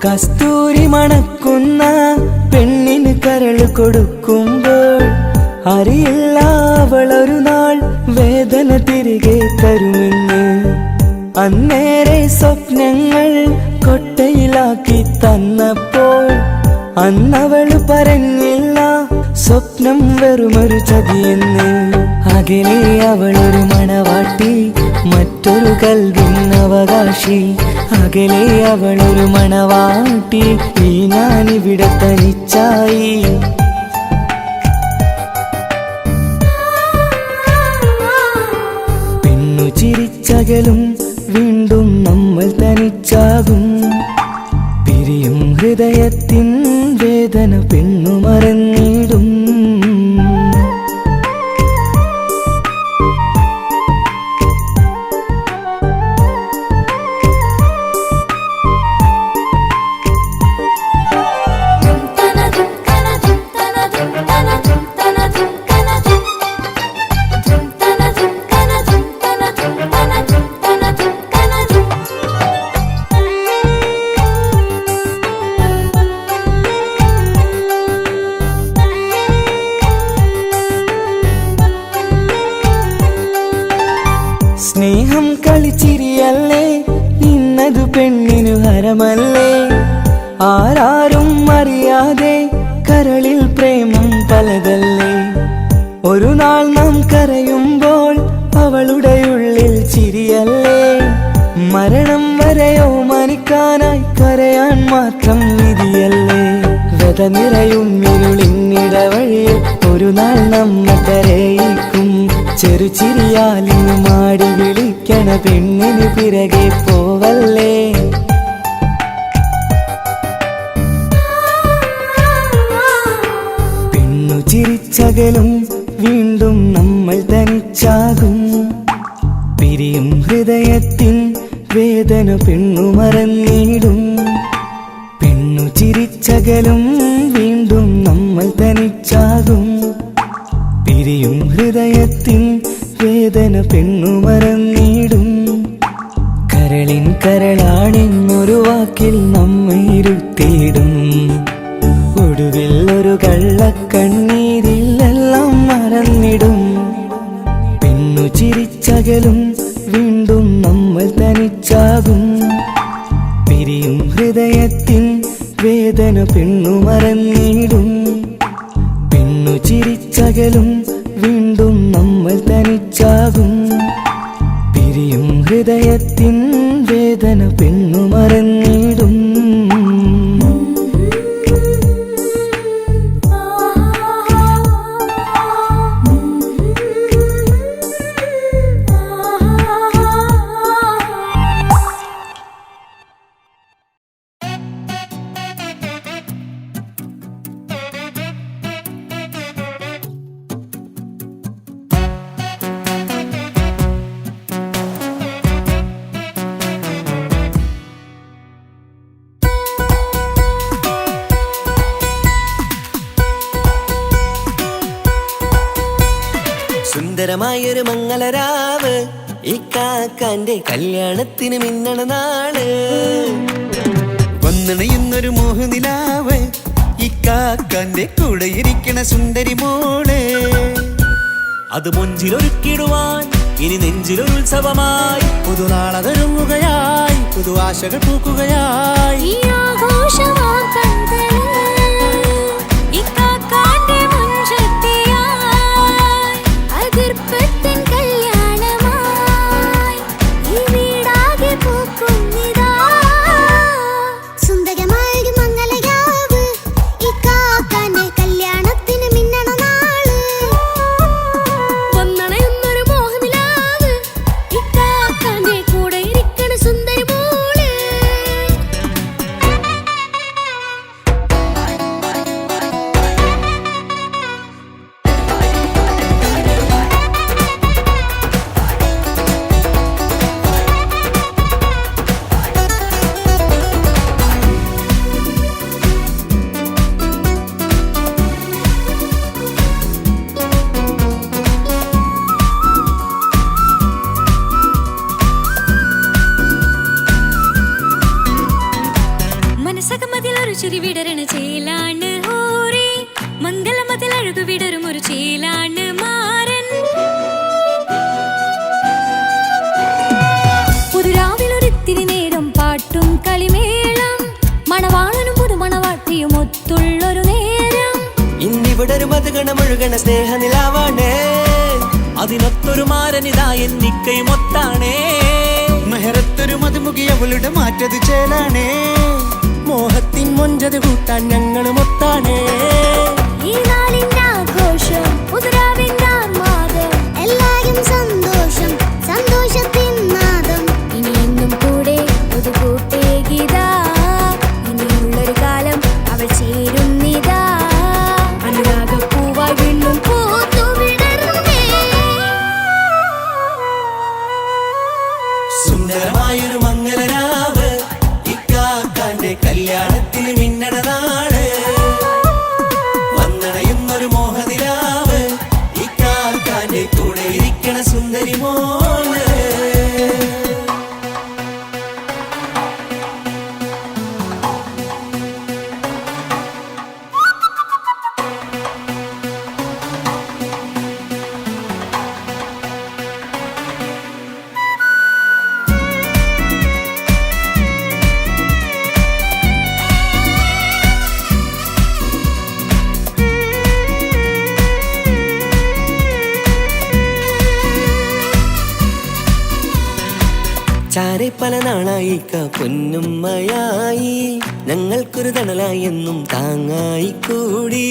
കസ്തൂരി മണക്കുന്ന പെണ്ണിന് കരൾ കൊടുക്കുമ്പോൾ അറിയില്ല അവളൊരു നാൾ വേദന തിരികെ തരുമെന്ന്. അന്നേരെ സ്വപ്നങ്ങൾ കൊട്ടയിലാക്കി തന്നപ്പോൾ അന്നവള് പറഞ്ഞില്ല സ്വപ്നം വെറുമൊരു ചതിയെന്ന്. അകലെ അവളൊരു മണവാട്ടി, മറ്റൊരു കൽവിൻ അവകാശി. അകലെ അവളൊരു മണവാട്ടി, ഈ ഞാനിവിടെ തനിച്ചായി. പെണ്ണു ചിരിച്ചകലും വീണ്ടും നമ്മൾ തനിച്ചാകും. പിരിയും ഹൃദയത്തിൻ വേദന പെണ്ണു മറന്നിടും. സ്നേഹം കളിച്ചിരിയല്ലേ, ഇന്നതു പെണ്ണിനു ഹരമല്ലേ. ആരാരും അറിയാതെ കരളിൽ പ്രേമം പലതല്ലേ. ഒരു നാൾ നാം കരയുമ്പോൾ അവളുടെ ഉള്ളിൽ ചിരിയല്ലേ. മരണം വരെയോ മനിക്കാനായി കരയാൻ മാത്രം വിധിയല്ലേ. കഥ നിറയും ഇരുളിന്നിടവഴിയിൽ ഒരു നാൾ നമ്മ കരയിക്കും. ചെറുചിരിയാലിന് മാടി വിളിക്കണ പെണ്ണിന് പിറകെ പോവല്ലേ. പെണ്ണു ചിരിച്ചകലും വീണ്ടും നമ്മൾ തനിച്ചാകും. പിരിയും ഹൃദയത്തിൻ വേദന പെണ്ണു മറന്നിടും. പെണ്ണു ചിരിച്ചകലും വീണ്ടും നമ്മൾ തനിച്ചാകും. പിരിയും ഹൃദയത്തിൻ വേദന പെണ്ണു മറന്നിടും. കരളിൻ കരളാണെന്നൊരു വാക്കിൽ നമ്മെ ഇരുത്തിയിടും. ഒടുവിൽ ഒരു കള്ളക്കണ്ണീരിലെല്ലാം മറന്നിടും. പെണ്ണു ചിരിച്ചകലും വീണ്ടും നമ്മൾ തനിച്ചാകും. പിരിയും ഹൃദയത്തിൻ വേദന പെണ്ണു മറന്നിടും. പെണ്ണു ചിരിച്ചകലും വീണ്ടും നമ്മൾ തനിച്ചാകും. പിരിയും ഹൃദയത്തിൻ വേദന പെണ്ണു മറന്നിടും. സുന്ദരമായൊരു മംഗളരാവ് ഇക്കാക്കാന്റെ കല്യാണത്തിന് മിന്നണ നാള്. വന്നണയുന്നൊരു മോഹനിലാവ് ഇക്കാക്കാന്റെ കൂടെ ഇരിക്കണ സുന്ദരി മോള്. അത് മൊഞ്ചിലൊരുക്കിടുവാൻ ഇനി നെഞ്ചിലൊരു ഉത്സവമായി പുതുനാളതൊരുങ്ങുകയായി പുതു ആശകൾ പൂക്കുകയായി. ചിരിവിടരണ ചേലാണ് ഹോറി മംഗളമതിലഴുതു വിടരും ഒരു ചേലാണ് മാരൻ. പുതുരാവിലൊരിത്തിരി നേരം പാട്ടും കളിമേളം മണവാളനും പുതുമണവാട്ടിയും ഒത്തുള്ളൊരു നേരം. ഇന്നിവിടൊരു മധുഗണമൊഴുകണ സ്നേഹനിലാവാണ്. അതിനൊത്തൊരു മാരനിതാ എന്നിക്കയും ഒത്താണേ. മെഹറത്തൊരു മധുമുഖി അവളുടെ മാറ്റത് ചേലാണേ. മോഹത്തിൻ മൊഞ്ചത് കൂട്ടാൻ ഞങ്ങളും ഒത്താണേ. ഈ നാളിന്നാഘോഷം പുതുരാവിന്റെ ആർമാദം എല്ലാരും സന്തോഷം സന്തോഷത്തിൻ നാദം. ഇനി എന്നും കൂടെ പുതുകൂട്ടേ ഗീതാ ഇനിയുള്ളൊരു കാലം അവൾ ചേരുന്നിതാ. അനുരാഗപ്പൂവായി വീണ്ടും പൂത്തുവിടരുന്നേ. സുന്ദരമായൊരു മംഗളരാവ് ഇക്കാക്കാന്റെ കല്യാണത്തിന് മിന്നണ നാള്. ഏറെ പല നാളായി പൊന്നുമ്മയായി ഞങ്ങൾക്കൊരു തണലായി എന്നും താങ്ങായി കൂടി.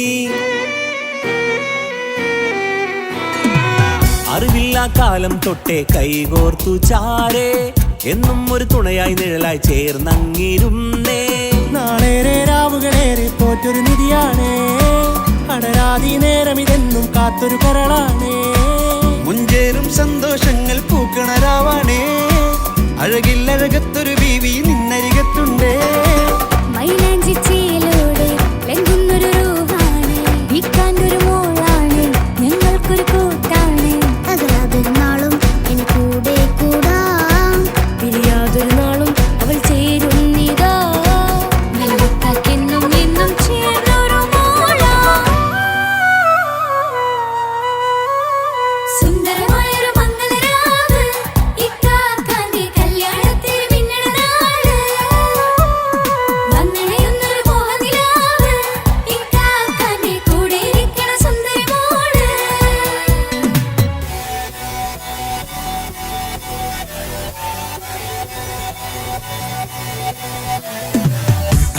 അറിവില്ല കാലം തൊട്ടേ കൈകോർത്തു ചാരേ എന്നും ഒരു തുണയായി നിഴലായി ചേർന്നങ്ങിരുന്നേ. നാളേറെ രാവുകളേറെ പോറ്റൊരു നിധിയാണേ, അടരാതി നേരം ഇതെന്നും കാത്തൊരു കരളാണേ. മുഞ്ചേറും സന്തോഷങ്ങൾ പൂക്കണരാവാണേ, അഴകില്ലഴകത്തൊരു ബീവി നിന്നരികത്തുണ്ടേ. മൈലാഞ്ചി ചേലോടെ ലംഘുന്നൊരു റൂഹാണ്, വിക്കാണ്ടൊരു മോളാണ്, ഞങ്ങൾക്കൊരു കൂട്ടാണ്. അകലാതൊരു നാളും എൻ കൂടെ കൂടാം, പിരിയാതൊരു നാളും അവൾ ചേരുന്നിതാ. എന്നും എന്നും ചേർന്നൊരു മോളാ. സുന്ദരമായൊരു മംഗളരാവ്, ഇക്കാക്കാന്റെ കല്യാണത്തിൽ മിന്നണ നാള്. വന്നണയുന്നൊരു മോഹനിലാവ്, ഇക്കാക്കാന്റെ കൂടെ ഇരിക്കണ സുന്ദരി മോള്.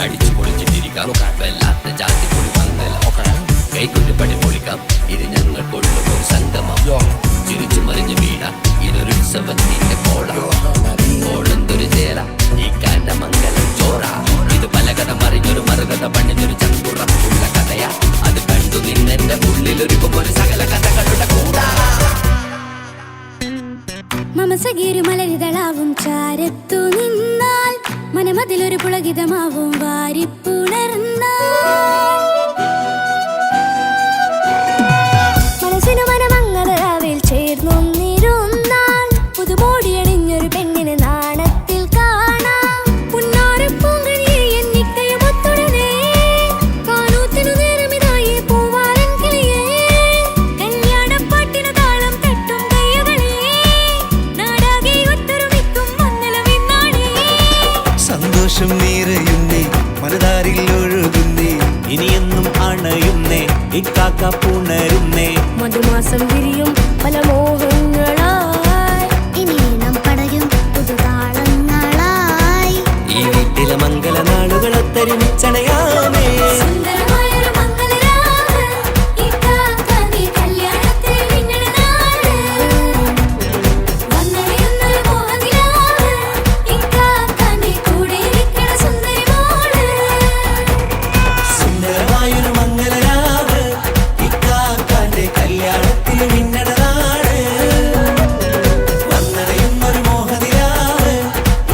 അടിച്ചു പൊളിച്ചിട്ടിരിക്കാം, വല്ലാത്ത ജാതി പൊളി വന്നല കൈകൊണ്ട് പടി പൊളിക്കാം. ഇത് ഞങ്ങൾ കൊള്ളുമോ സംഗമം, ചിരിച്ചു മറിഞ്ഞു വീണ ഇതൊരു ഉത്സവത്തിന്റെ കോളന്തൊരു ചേര ഈ കാന്റെ മംഗലം ചോറ. ഇത് പലകഥ മറിഞ്ഞൊരു മറുകഥ പണിഞ്ഞൊരു ചങ്കുറപ്പുള്ള കഥയാ. അത് കണ്ടു നിന്നെന്റെ ഉള്ളിലൊരുക്കുമ്പോൾ സകല കഥകളുടെ കൂടാ. മമസഗിരു മലരിതളാവും ചാരത്തു നിന്നാൽ, മനമതിലൊരു പുളകിതമാവും വാരിപ്പുണർന്നാൽ. മനസ്സിനു മനമങ്ങതരാവിൽ ചേർന്നൊന്നിരുന്നാൽ, പുതുമോടിയണിഞ്ഞൊരു പെണ്ണിന് നാണത്തിൽ കാണാം. പുന്നാരപ്പൂങ്കനിയെ എന്നിക്കയുമൊത്തുടനെ, കാനൂത്തിനു നേരമിതായി പൂവാലൻ കിളിയേ. കല്യാണപ്പാട്ടിനു താളം തട്ടും കയ്യുകളെ, നാടാകെ ഒത്തൊരുമിക്കും മംഗളമെന്നാണേ. സന്തോഷം നിറയുന്നേ, മനതാരിൽ ഒഴുകുന്നേ, ഇനിയെന്നും അണയുന്നേ, ഇക്കാക്ക പുണരുന്നേ. മധുമാസം വിരിയും പല മോഹങ്ങളായി, ഇനി നാം പടരും പുതുതാളങ്ങളായി. ഈ വീട്ടിലെ മംഗള നാളുകൾ ഒത്തൊരുമിച്ചണയാമേ. സുന്ദരമായൊരു മംഗളരാവ്, ഇക്കാക്കാന്റെ കല്യാണത്തിൽ മിന്നണ നാള്. വന്നണയുന്നൊരു മോഹനിലാവ്, ഇക്കാക്കാന്റെ കൂടെ ഇരിക്കണ സുന്ദരി മോള്. സുന്ദരമായൊരു മംഗളരാവ്, ഇക്കാക്കാന്റെ കല്യാണത്തിൽ മിന്നണ നാള്. വന്നണയുന്നൊരു മോഹനിലാവ്,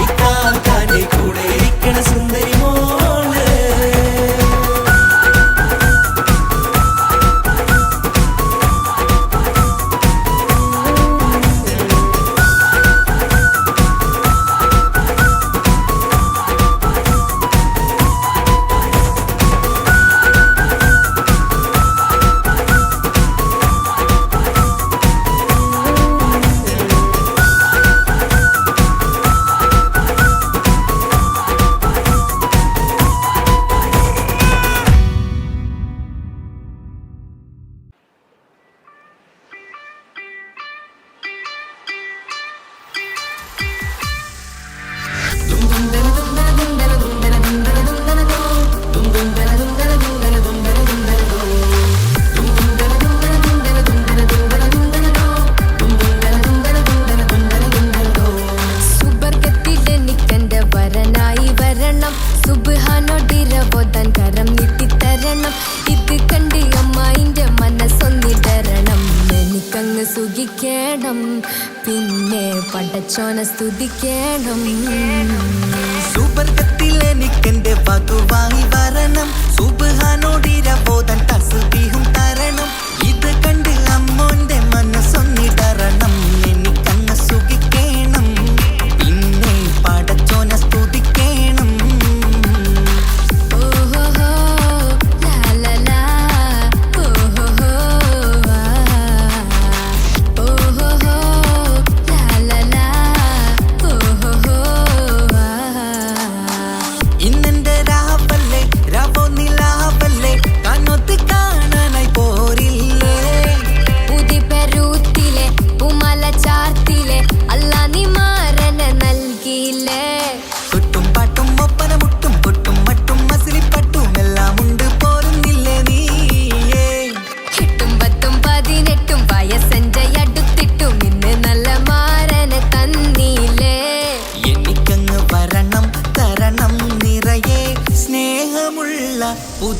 ഇക്കാക്കാന്റെ കൂടെ ഇരിക്കണ സുന്ദരി മോള്. സുബർഗത്തിലെനിക്കെന്റെ വരനായി വരണം, സുബ്ഹാനോടിരവോദൻ കരം നീട്ടിത്തരണം. ഇത് കണ്ട് അമ്മായിന്റെ മനസ്സൊന്നിടരണം, എനിക്കങ്ങ് സുഖിക്കണം, പിന്നെ പടച്ചോനെ സ്തുതിക്കണം. സുബർഗത്തിൽ എനിക്കെന്റെ വധുവായി വരണം, സുബ്ഹാനോടിരവോദൻ തസ്ബീഹും തരണം. ഇത് കണ്ട് അമ്മോന്റെ മനസ്സൊന്നിടരണം, എനിക്കങ്ങ് സുഖിക്കണം, പിന്നെ പടച്ചോനെ സ്തുതിക്കണം. ഓഹോഹോ ലാലലാ, ഓഹോഹോ ആ. ഓഹോഹോ ലാലലാ, ഓഹോഹോ ആ. ഇന്നെന്റെ രാവല്ലേ, രാവോ നിലാവല്ലേ, കാണാനായി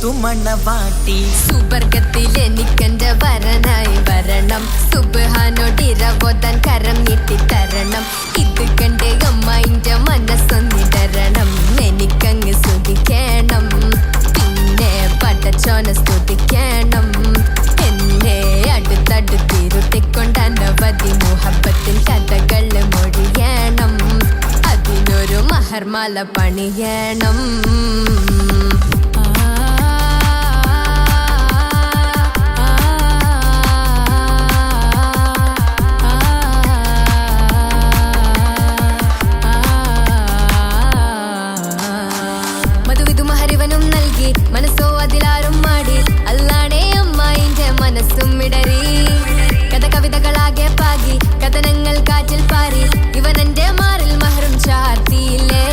മുത്തുമണവാട്ടി. സുബർഗത്തിൽ എനിക്കെന്റെ വരനായി വരണം. സുബ്ഹാനോടിരവോതാൻ കരം നീട്ടിത്തരണം. ഇത് കണ്ട് അമ്മയിന്റെ മനസ്സൊന്നിടരണം. എനിക്കങ്ങ് സ്തുതിക്കണം, പിന്നെ പടച്ചോനെ സ്തുതിക്കണം. എന്നെ അടുത്തടുത്തിരുത്തിക്കൊണ്ട് അനവധി മുഹബത്തിൻ കഥകൾ മൊഴിയണം. അതിനൊരു മഹർമാല പണിയണം. മനസ്സോ അതിലാരും മാടി അല്ലാണേ അമ്മായിന്റെ മനസ്സും ഇടറി. കഥ കവിതകളാകെ പാകി കഥനങ്ങൾ കാറ്റിൽ പാറി. ഇവനെന്റെ മാറിൽ മഹറും ചാർത്തിയില്ലേ.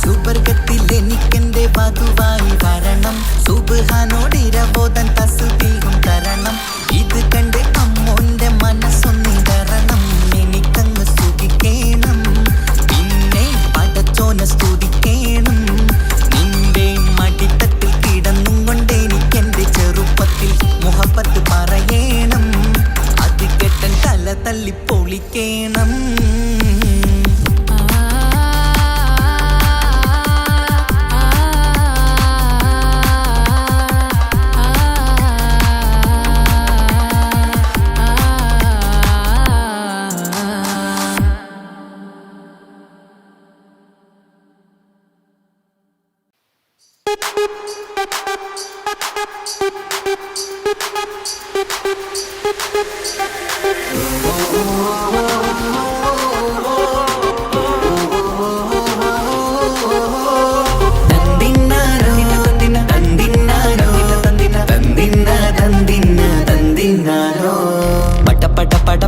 സുബർഗത്തിൽ എനിക്കെന്റെ വധുവായി വരണം. സുബ്ഹാനോടിരവോതാൻ തസ്ബീഹും തരണം. ഇത് കണ്ട് അമ്മോന്റെ മനസ്സൊന്നിടരണം. എനിക്കങ്ങ് സ്തുതിക്കണം, പിന്നെ പടച്ചോനെ സ്തുതിക്കണം. നിന്റെ മടിത്തട്ടിൽ കിടന്നും കൊണ്ട് എനിക്കെന്റെ ചെറുപ്പത്തിൽ മുഹബത്ത് പറയണം. അത് കെട്ടൻ തല തല്ലി പൊളിക്കണം.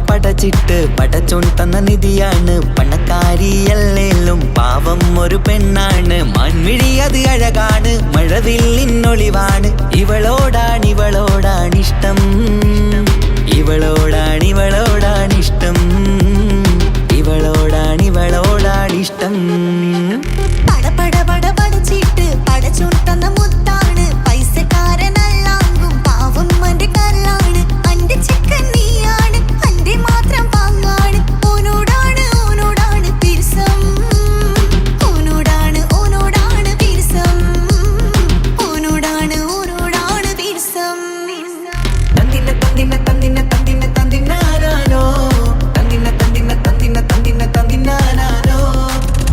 പടച്ചിട്ട് പടച്ചോൻ തന്ന നിധിയാണ്. പണക്കാരിയല്ലേലും പാവം ഒരു പെണ്ണാണ്. മാൻമിഴി അത് അഴകാണ്, മഴവില്ലിന്നൊളിവാണ്. ഇവളോടാണിഷ്ടം, ഇവളോടാണിഷ്ടം, ഇവളോടാണിഷ്ടം. പടച്ചിട്ട് പടച്ചോൻ തന്ന മുത്താണ്. പൈസക്കാരനല്ലാങ്കും പാവം അന്റെ കല്ലാണ്. അന്റെ ചിക്കൻ നീയാണ്, അന്റെ മാത്രം പാങ്ങാണ്. ഓനോടാണ് പിരിസം, ഓനോടാണ് പിരിസം, ഓനോടാണ് പിരിസം. തന്തിന തന്തിന തന്തിന തന്തിന തന്തിനാരോ, തന്തിന തന്തിന തന്തിന തന്തിന തന്തിനാരോ,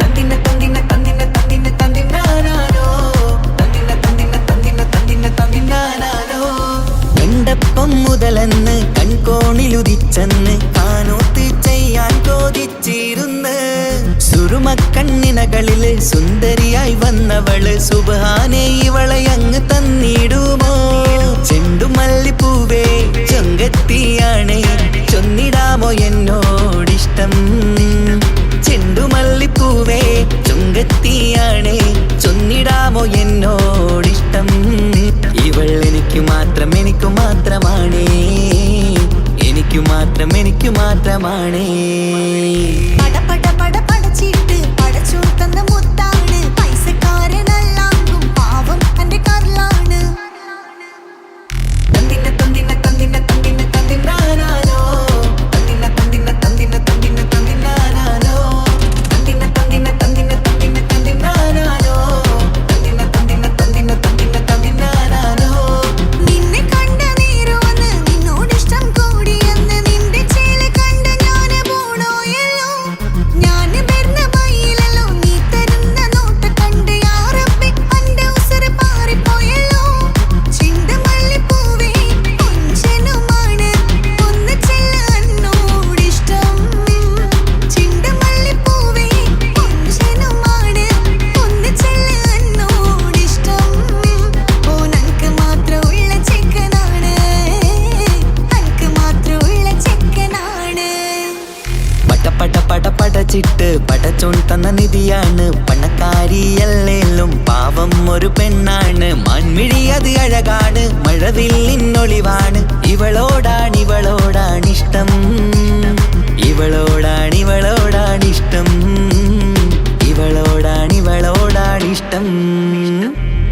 തന്തിന തന്തിന തന്തിന തന്തിന തന്തിനാരോ, തന്തിന തന്തിന തന്തിന തന്തിന തന്തിനാരോ. എണ്ടപ്പം മുതലെന്ന് കൺകോണിലുദിച്ചെന്ന് കാനോത്ത് ചെയ്യാൻ ചോദിച്ചിരുന്ന്. സുറുമക്കണ്ണിനകളില് സുന്ദരിയായി വന്നവള് സുബ്ഹാനേ ഇവളെ അങ്ങ് തന്നിടുമോ? ചെണ്ടുമല്ലിപ്പൂവേ ചൊങ്കത്തിയാണ്, ചൊന്നിടാമോ എന്നോടിഷ്ടം? ചെണ്ടുമല്ലിപ്പൂവേ ചൊങ്കത്തിയാണ്, ചൊന്നിടാമോ എന്നോടിഷ്ടം? ഇവൾ എനിക്കു മാത്രമാണേ, എനിക്കു മാത്രമാണേ. പടച്ചിട്ട് പടച്ചോൻ തന്ന മുത്താണ്. പൈസക്കാരനല്ലാങ്കും പാവം അന്റെ കല്ലാണ്. തന്തിന തന്തിന തന്തിന തന്തിന തന്തിനാരോ, തന്തിന തന്തിന തന്തിന തന്തിന തന്തിനാരോ, തന്തിന തന്തിന തന്തിന തന്തിന തന്തിനാരോ, തന്തിന തന്തിന തന്തിന തന്തിന തന്തിനാരോ. നിന്നെ കണ്ട നേരോന്ന് നിന്നോടിഷ്ടം കൂടിയെന്ന് നിന്റെ ചേല കണ്ട ഞാന് പോണോയല്ലോ. ഒളിവാണ് ഇവളോടാണിഷ്ടം ഇവളോടാണിഷ്ടം ഇവളോടാണിഷ്ടം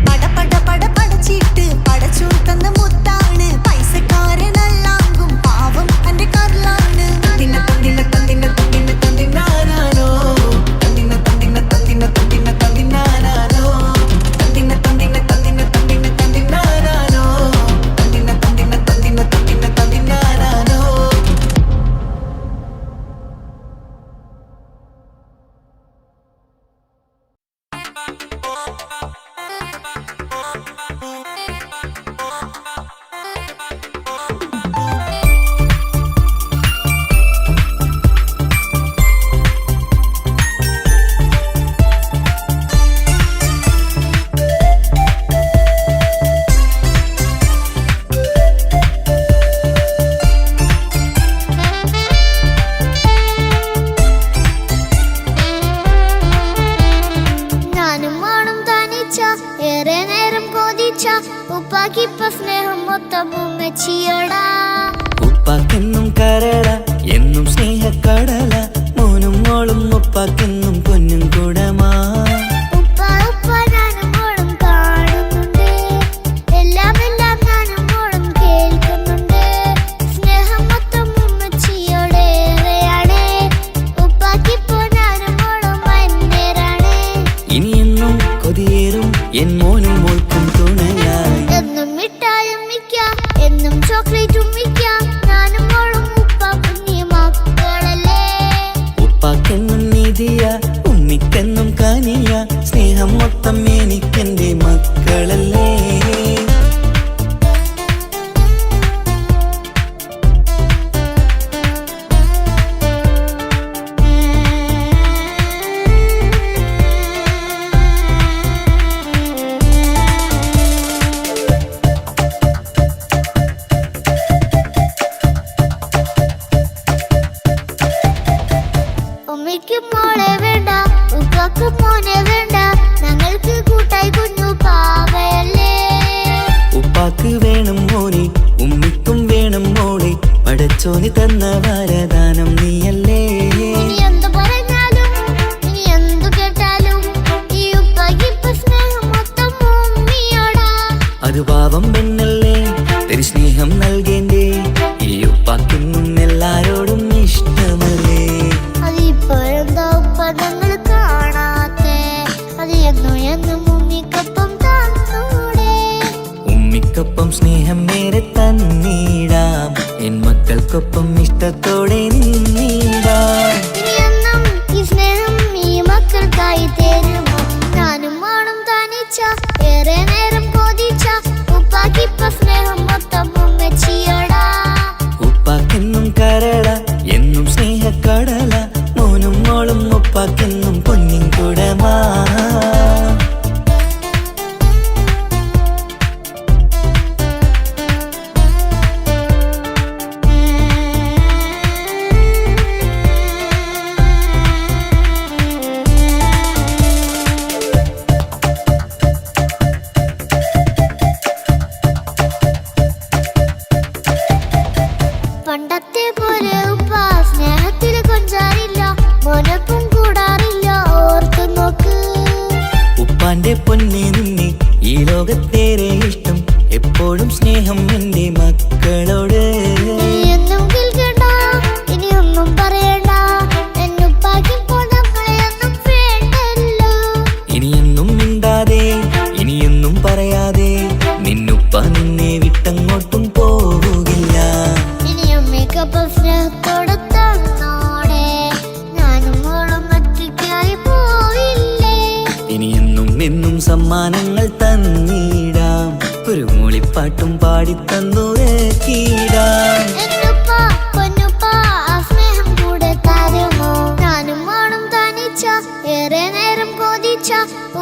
പട പട പട പടച്ചിട്ട് പടച്ചോൻ തന്ന മുത്താണ് പൈസക്കാരനല്ലാങ്കും പാവം എന്റെ കർലാണ് തന്തിന തന്തിന തന്തിന തന്തിന തന്തിനാനാനോ തന്തിന തന്തിന തന്തിന തന്തിന തന്തിനാനാനോ തന്തിന തന്തിന തന്തിന തന്തിന തന്തിനാനാനോ തന്തിന തന്തിന തന്തിന തന്തിന തന്തിനാനാനോ ഞാനും മോളും തനിച്ച ഏറെ നേരം കൊതിച്ച ഉപ്പാക്കിപ്പ സ്നേഹം മൊത്തം ഉമ്മച്ചിയോടാ ഉപ്പാക്കെന്നും കരള എന്നും സ്നേഹക്കടല മോനും മോളും ഉപ്പാക്കെന്നും പൊന്നും കുടമാ ഉപ്പ ഉപ്പ ഞാനും മോളും കാണുന്നുണ്ട് എല്ലാം ഞാനും മോളും കേൾക്കുന്നുണ്ട് സ്നേഹം മൊത്തം ഉമ്മച്ചിയോടേറെയാണ് ഉപ്പാക്കിപ്പോ ഞാനും മോളും വന്നേരാണ് ഇനിയെന്നും കൊതിയേറും എൻ മോനും മോൾക്കും തുണയായി എന്നും മിഠായും മിക്കാം എന്നും ചോക്ലേറ്റും മിക്കാം ഞാനും മോളും ഉപ്പ കുഞ്ഞി മക്കളല്ലേ ഉപ്പാക്കെന്നും നിധിയ ഉമ്മിക്കെന്നും കാനിയ സ്നേഹം മൊത്തം എനിക്കെന്റെ മക്കളല്ലേ ഉമ്മയ്ക്ക് മോളെ വേണ്ട ഉപ്പാക്ക് മോനെ വേണ്ട ഞങ്ങൾക്ക് കൂട്ടായി കുഞ്ഞു പാവയല്ലേ ഉപ്പാക്ക് വേണം മോനെ ഉമ്മിക്കും വേണം മോളെ പടച്ചോനി തന്ന വരദാനം നീയല്ലേ ഇനി എന്തു പറഞ്ഞാലും ഇനി എന്തു കേട്ടാലും ഈ ഉപ്പാക്കിപ്പ സ്നേഹം മൊത്തം ഉമ്മിയോടാ അത് പാവം പെണ്ണല്ലേ തരി സ്നേഹം നൽകേണ്ടേ ഈ ഉപ്പാക്കെന്നും എല്ലാരോടും ഇഷ്ടമല്ലേ അതിപ്പോഴെന്താ ഉപ്പ ഞങ്ങൾ കാണാത്തെ അത് എന്നും ഉമ്മിക്കൊപ്പം തന്നൂടെ ഉമ്മിക്കൊപ്പം സ്നേഹം നേരെ തന്നീടാം എൻ മക്കൾക്കൊപ്പം ഇഷ്ടത്തോടെ നിന്നീടാം ഇനി എന്നും ഈ സ്നേഹം ഈ മക്കൾക്കായി തരുമോ ഞാനും മോളും തനിച്ച ഏറെ നേരം കൊതിച്ച ഉപ്പാക്കിപ്പ സ്നേഹം മൊത്തം ഉമ്മച്ചിയോടാ ഉപ്പാക്കെന്നും കരള എന്നും സ്നേഹക്കടല മോനും മോളും ഉപ്പാക്കെന്നും പൊന്നിൻ കുടമാ പണ്ടത്തെ പോലെ ഉപ്പ സ്നേഹത്തിൽ കൊഞ്ചാറില്ല മോനൊപ്പം കൂടാറില്ല ഓർത്തു നോക്ക് ഉപ്പാന്റെ പൊന്നെ നിന്നെ ഈ ലോകത്തേറെ ഇഷ്ടം എപ്പോഴും സ്നേഹം എന്റെ മക്കളോട് ഇനി എന്നും കേൾക്കണ്ട ഇനി ഒന്നും പറയണ്ട എന്നുപ്പാക്കിപ്പോൾ നമ്മളെയൊന്നും വേണ്ടല്ലോ ഇനിയെന്നും മിണ്ടാതെ ഇനിയൊന്നും പറയാതെ നിന്നുപ്പ നിന്നെ വിട്ടങ്ങോട്ടും പോവുകില്ല ഇനി അമ്മയ്ക്കൊപ്പം സ്നേഹത്തോടെ തന്നോടെ ഞാനും മോളും ഒറ്റയ്ക്കായി പോയില്ലേ ഇനിയെന്നും എന്നും സമ്മാനങ്ങൾ തന്നീടാം ഒരു മൂളിപ്പാട്ടും പാടിത്തന്നുറക്കിടാം എന്നുപ്പ പൊന്നുപ്പ ആ സ്നേഹം കൂടെ തരുമോ ഞാനും മോളും തനിച്ച ഏറെ നേരം കൊതിച്ച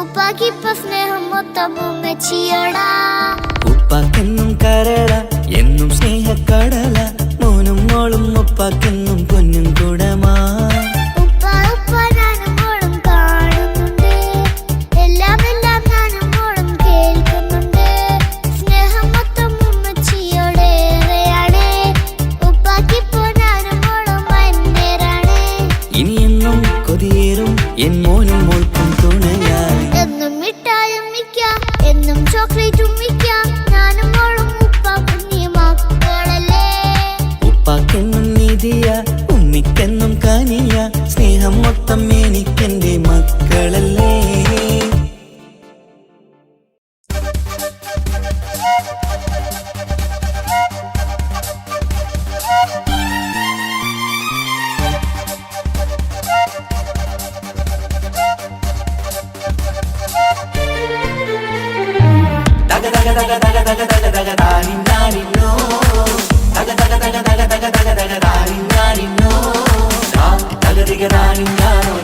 ഉപ്പാക്കിപ്പ സ്നേഹം മൊത്തം ഉമ്മച്ചിയോടാ ഉപ്പാക്കെന്നും കരള എന്നും സ്നേഹക്കടല മോനും മോളും ഉപ്പാക്കെന്നും പൊന്നും കുടമാ ഉപ്പ ഉപ്പ ഞാനും മോളും കാണുന്നുണ്ട് എല്ലാം ഞാനും മോളും കേൾക്കുന്നുണ്ട് സ്നേഹം മൊത്തം ഉമ്മച്ചിയോടെ തക തക തക തക തക തക താനിന്നാനിന്നോ തക തക തക തക തക തക തക താനിന്നാനിന്നോ തകതിക താനിന്നാനോ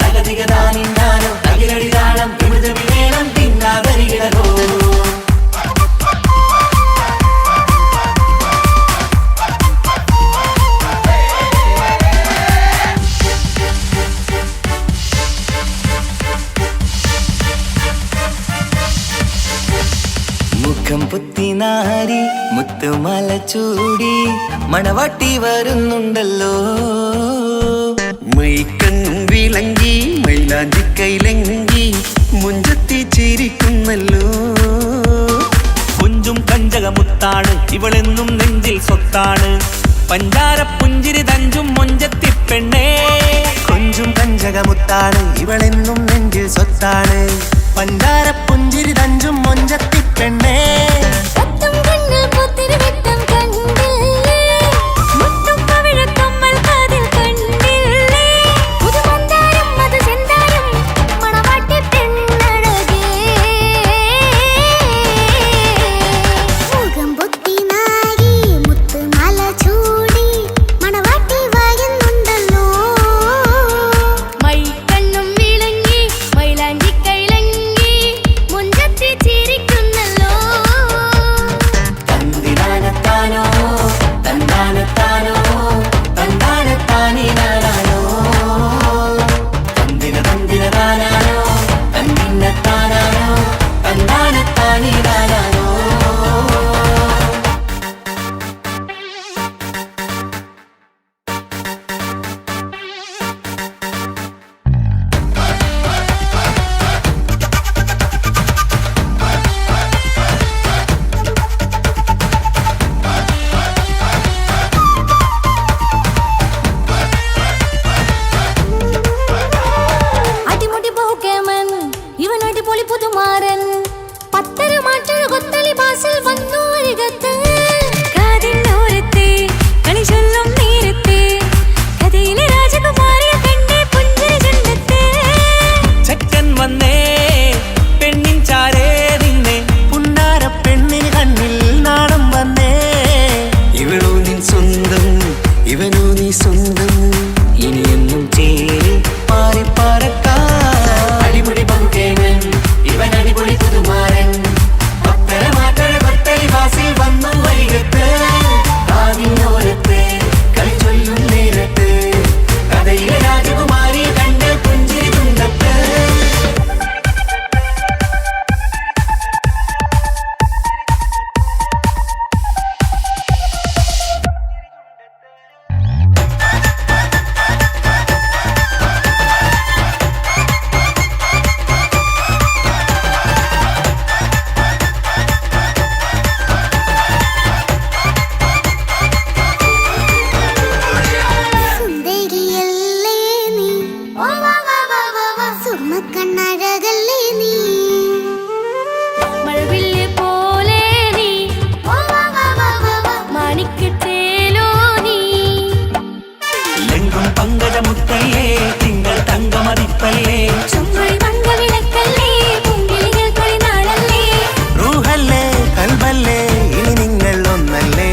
തകതിക താനിന്നാനോ തകിലടി താളം തിമിത വിവേളം തിന്നാതരികിടോ മുഖം പുത്തിനാരി മുത്തുമല ചൂടി മണവാട്ടി വരുന്നുണ്ടല്ലോ മൈക്കണ്ണും വിളങ്ങി മൈലാഞ്ചി കൈലങ്കി മുഞ്ചത്തി ചിരിക്കുന്നല്ലോ കുഞ്ചും കഞ്ചകമുത്താണ് ഇവളെന്നും നെഞ്ചിൽ സ്വത്താണ് പഞ്ചാര പുഞ്ചിരി തഞ്ചും മൊഞ്ചത്തി പെണ്ണേ കൊഞ്ചും കഞ്ചകമുത്താണ് ഇവളെന്നും നെഞ്ചിൽ സ്വത്താണ് പഞ്ചാര പുഞ്ചിരി തഞ്ചും മൊഞ്ചത്തി പെണ്ണേ പത്തും കണ്ണിൽ പുത്തിരി വിട്ടം കണ്ടില്ലേ മുത്തും പവിഴക്കമ്മൽ കാതിൽ കണ്ടില്ലേ പുതുമന്ദാരം മധു ചെന്താരം മണവാട്ടി പെണ്ണഴകേ മുഖം പൊത്തി നാരി മുത്തുമാല ചൂടി മണവാട്ടി വരുന്നുണ്ടല്ലോ മൈക്കണ്ണും വിളങ്ങി മൈലാഞ്ചി കൈലങ്ങി മുഞ്ചത്തി ചിരിക്കുന്നല്ലോ തന്തിനാനത്താനോ തന്താനത്താനോ തന്താനത്താനിനാനോ തന്തിന തന്തിന താനാനോ തന്നിന്നത്താനാനോ തന്താനത്താനിനാനോ അടിമുടി ബഹുകേമൻ ഇവൻ അടിപൊളി പുതുമാരൻ പത്തര മാറ്റഴ കൊത്തളി ബാസിൽ വന്നു അരികത്ത് കാതിന്നോരത്തെ കളി ചൊല്ലും നേരത്തെ കഥയിലെ രാജകുമാരിയെ കണ്ടേ പുഞ്ചിരി ചെല്ലത്തെ ചെക്കൻ വന്നേ പെണ്ണിൻ ചാരേ നിന്നെ പുന്നാര പെണ്ണിന് കണ്ണിൽ നാണം വന്നേ ഇവളോ നിൻ സ്വന്തം ഇവനോ നീ സ്വന്തം ഇനിയെന്നും ചേരി പാറി പറക്കാം അടിപൊളി ബഹുകേമൻ ഇവൻ അടിപൊളി പുതുമാരൻ പത്തര മാറ്റഴ കൊത്തളി വാസിൽ വന്നു വരികത്ത് ആവിനോരത്ത് കളി ചൊല്ലും നേരത്ത് കഥയിലെ രാജകുമാരി കണ്ട് പുഞ്ചിരി തുണ്ടത്ത് സുന്ദരിയല്ലേ നീ സുർമ്മക്കണ്ണഴകല്ലേ നീ മഴവില്ല് പോലെ നീ മാണിക്കത്തേലോ നീ ലെങ്കും പങ്കജമുത്തല്ലേ തിങ്കൾ തങ്കമതിപ്പല്ലേ ചുമഴി വന്ന വിളക്കല്ലേ പൂങ്കിളികൾ തൊളിനാളല്ലേ റൂഹല്ലേ കൽബല്ലേ ഇനി നിങ്ങൾ ഒന്നല്ലേ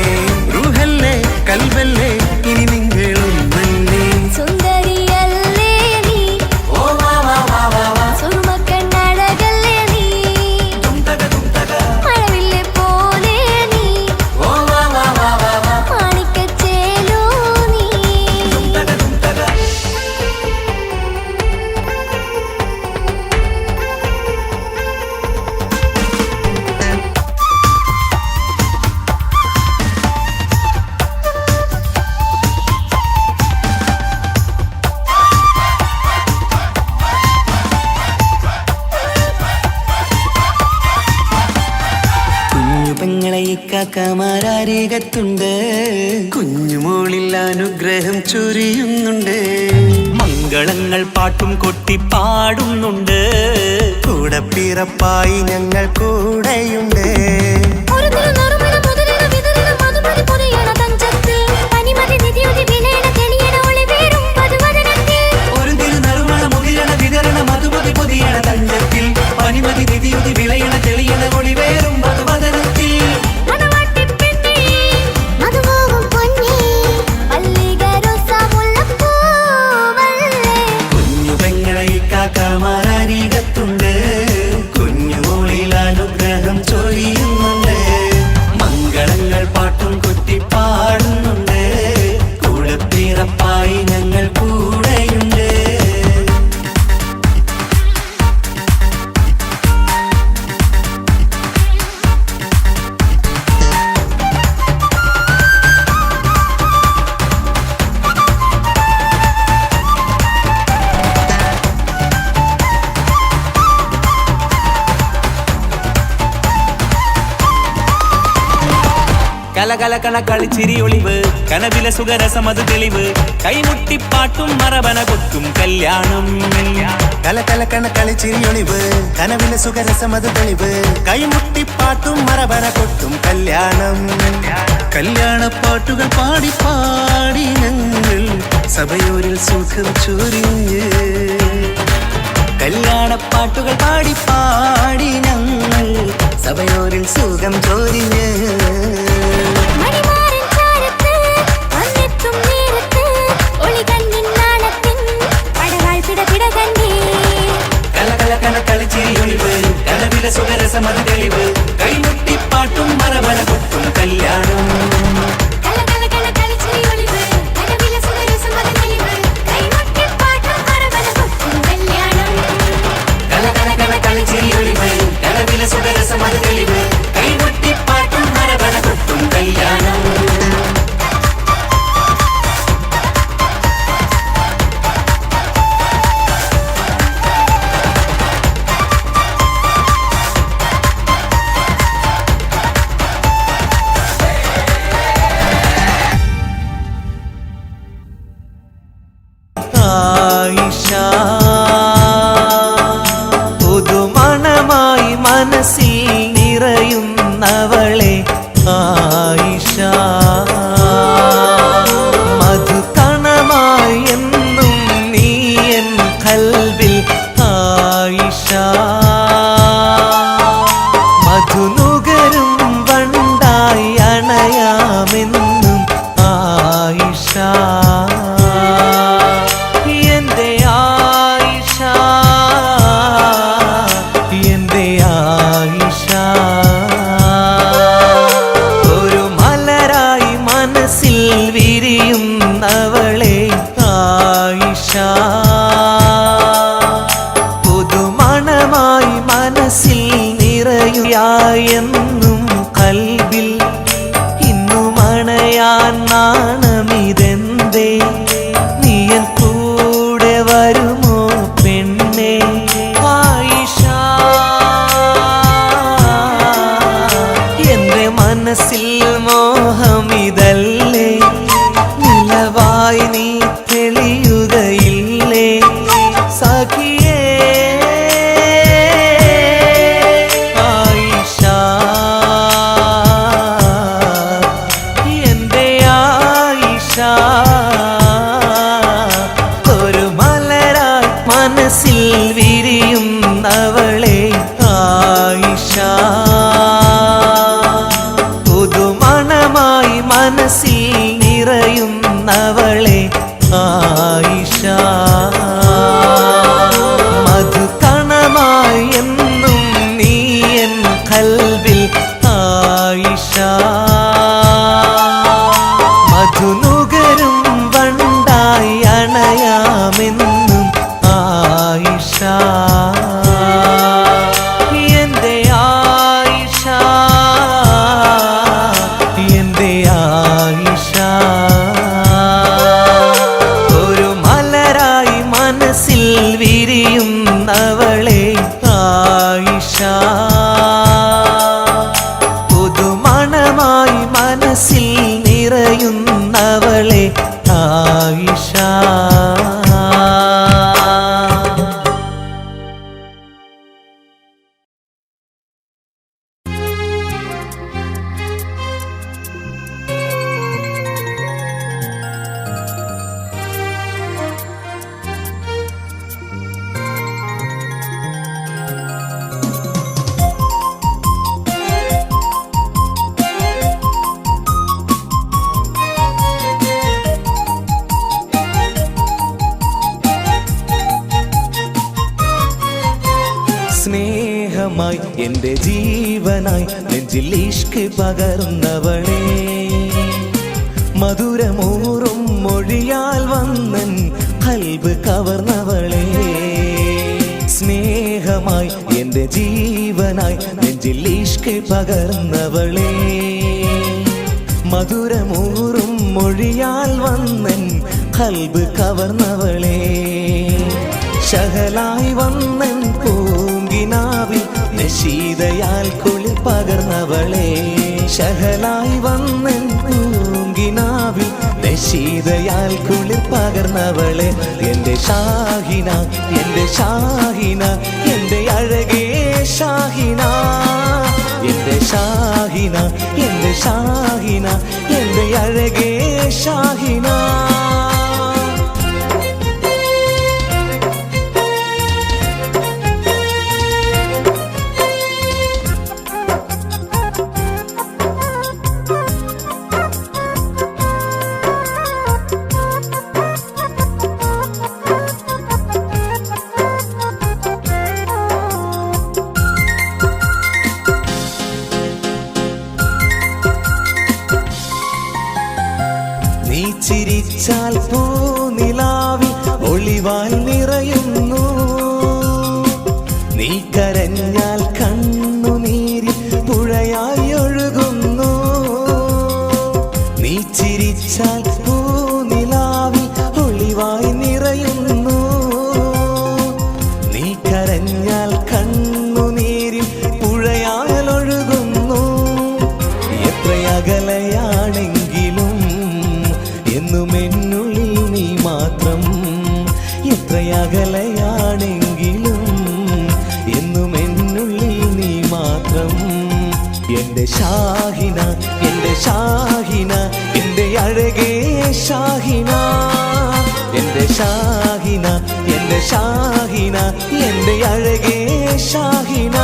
റൂഹല്ലേ കൽബല്ലേ ഇനി നിങ്ങൾ ഒന്നല്ലേ സുന്ദരിയല്ലേ നീ സുറുമക്കണ്ണഴകല്ലേ നീ മഴവില്ല് പോലെ നീ മാണിക്കച്ചേലോ നീ കുഞ്ഞു പെങ്ങളെ ഇക്കാക്കമാരാരികത്തുണ്ട് കുഞ്ഞുമോളിൽ അനുഗ്രഹം ചൊരിയുന്നുണ്ട് മംഗളങ്ങൾ പാട്ടും കൊട്ടി പാടുന്നുണ്ട് കൂടെ പിറപ്പായി ഞങ്ങൾ കൂടെയുണ്ട് ഒരു തിരുനറുമണ മുതലിട വിതറിട മധുമതി പൊതിയണ തഞ്ചത്തിൽ പനിമതി നിധിയുതി വിലയണ തെളിയണ ഒളിവേറും പതുവദനത്തിൽ ഒരു തിരുനറുമണ മുതിരണ വിതരണ മധുമതി പൊതിയണ തഞ്ചത്തിൽ പനിമതി നിധിയുതി വിളയണ തെളിയണ ഒളിവേറും കലകലകണ കളിച്ചിരി ഒളിവ് കനവിലെ സുഖരസമത് തെളിവ് കൈമുട്ടിപ്പാട്ടും മറവന കൊട്ടും കല്യാണം കലകലകണ കളിച്ചിരി ഒളിവ് കനവിലെ സുഖരസമത് തെളിവ് കൈമുട്ടിപ്പാട്ടും മറവന കൊട്ടും കല്യാണം കല്യാണപ്പാട്ടുകൾ പാടി പാടി ഞങ്ങൾ സഭയോരിൽ സുഖം ചൊരിഞ്ഞ് കല്യാണപ്പാട്ടുകൾ പാടി പാടി ഞങ്ങൾ സഭയോരിൽ സുഖം ചൊരിഞ്ഞ് മണിമാരൻ ചാരത്ത് വന്നെത്തും നേരത്ത് ഒളികണ്ണിൻ നാളത്തിൻ പടവാൾ പിടപിട കണ്ടേ കലകലകണ കളിച്ചിരി ഒളിവ് കനവിലെ സുഖരസമത് തെളിവ് കൈമുട്ടിപ്പാട്ടും മറവന കൊട്ടും കല്യാണം കലകലകണ കളിച്ചിരി ഒളിവ് കനവിലെ സുഖരസമത് തെളിവ് കൈമുട്ടിപ്പാട്ടും മറവന കൊട്ടും കല്യാണം കലകലകണ കളിച്ചിരി ഒളിവ് കനവിലെ സുഖരസമത് തെളിവ് കൈമുട്ടിപ്പാട്ടും മറവന കൊട്ടും കല്യാണം ആയിഷ പുതുമണമായി മനസ്സിൽ നിറയുന്നവളെ ആയിഷ മധുകണമായി എന്നും നീ എൻ കൽവിൽ ആയിഷ മധുനുകരും വണ്ടായി അണയാമെന്നും ആയിഷ എന്റെ ആയിഷ എന്റെ ആയിഷ ഒരു മലരായി മനസ്സിൽ വിരിയുന്നവളെ ആയിഷ പുതുമണമായി മനസ്സിൽ നിറയുകയെന്നും കൽബിൽ ഇന്നും അണയാൻ നാണമിതെന്തേ നീയൻ കൂടെ വരുമോ പെണ്ണേ ആയിഷ എന്റെ മനസ്സിൽ മോഹമിതല്ലേ നിലവായി നീ തെളിയുകയില്ലേ സഖിയേ ആയിഷ എന്റെ ആയിഷ ഒരു മലരായി മനസ്സിൽ വിരിയുന്നവളെ ആയിഷ പുതുമണമായി മനസ്സിൽ നിറയുന്നവളെ ആയിഷ മധുകണമായി എന്നും നീ എൻ കൽവിൽ ആയിഷ മധുനുകരും വണ്ടായി അണയാമെന്നും ആയിഷ എന്റെ ആയിഷ എന്റെ ആയിഷ ഒരു മലരായി മനസ്സിൽ വിരിയുന്നവളെ ആയിഷ പുതുമണമായി മനസ്സിൽ നിറയുന്നവളെ ആയിഷ സ്നേഹമായി എൻ്റെ ജീവനായി നെഞ്ചിൽ ഇഷ്ക് പകർന്നവളെ മധുരമൂറും മൊഴിയാൽ വന്നൻ കൽബ് കവർന്നവളെ സ്നേഹമായി എൻ്റെ ജീവനായി നെഞ്ചിൽ ഇഷ്ക് പകർന്നവളെ മധുരമൂറും മൊഴിയാൽ വന്നൻ കൽബ് കവർന്നവളെ ശഹലായി വന്നൻ പൂങ്കിനാവിൽ നശീതയാൽ കുളിർ പകർന്നവളെ ശഹലായി വന്നെൻ പൂങ്കിനാവിൽ നശീതയാൽ കുളിർ പകർന്നവളെ എൻ്റെ ഷാഹിന എൻ്റെ ഷാഹിന എൻ്റെ അഴകേ ഷാഹിന എൻ്റെ ഷാഹിന എൻ്റെ ഷാഹിന എൻ്റെ അഴകേ ഷാഹിന നീ ചിരിച്ചാൽ പൂനിലാവിൽ ഒളിവാൽ നിറയുന്നു നീ കരഞ്ഞാൽ കണ്ണുനീരിൽ പുഴയായി ഒഴുകുന്നു നീ ചിരിച്ചാൽ പൂനിലാവിൽ ഒളിവായി നിറയുന്നു നീ കരഞ്ഞാൽ കണ്ണുനീരിൽ പുഴയാൽ ഒഴുകുന്നു എത്രയകലയാണെങ്കിലും എന്നും എന്നുള്ളിൽ നീ മാത്രം എത്രയകലയാണെങ്കിലും എന്നും എന്നുള്ളിൽ നീ മാത്രം എൻ്റെ ഷാഹിന എൻ്റെ ഷാഹിന എൻ്റെ അഴകേ ഷാഹിന എൻ്റെ ഷാഹിന എൻ്റെ ഷാഹിന എൻ്റെ അഴകേ ഷാഹിന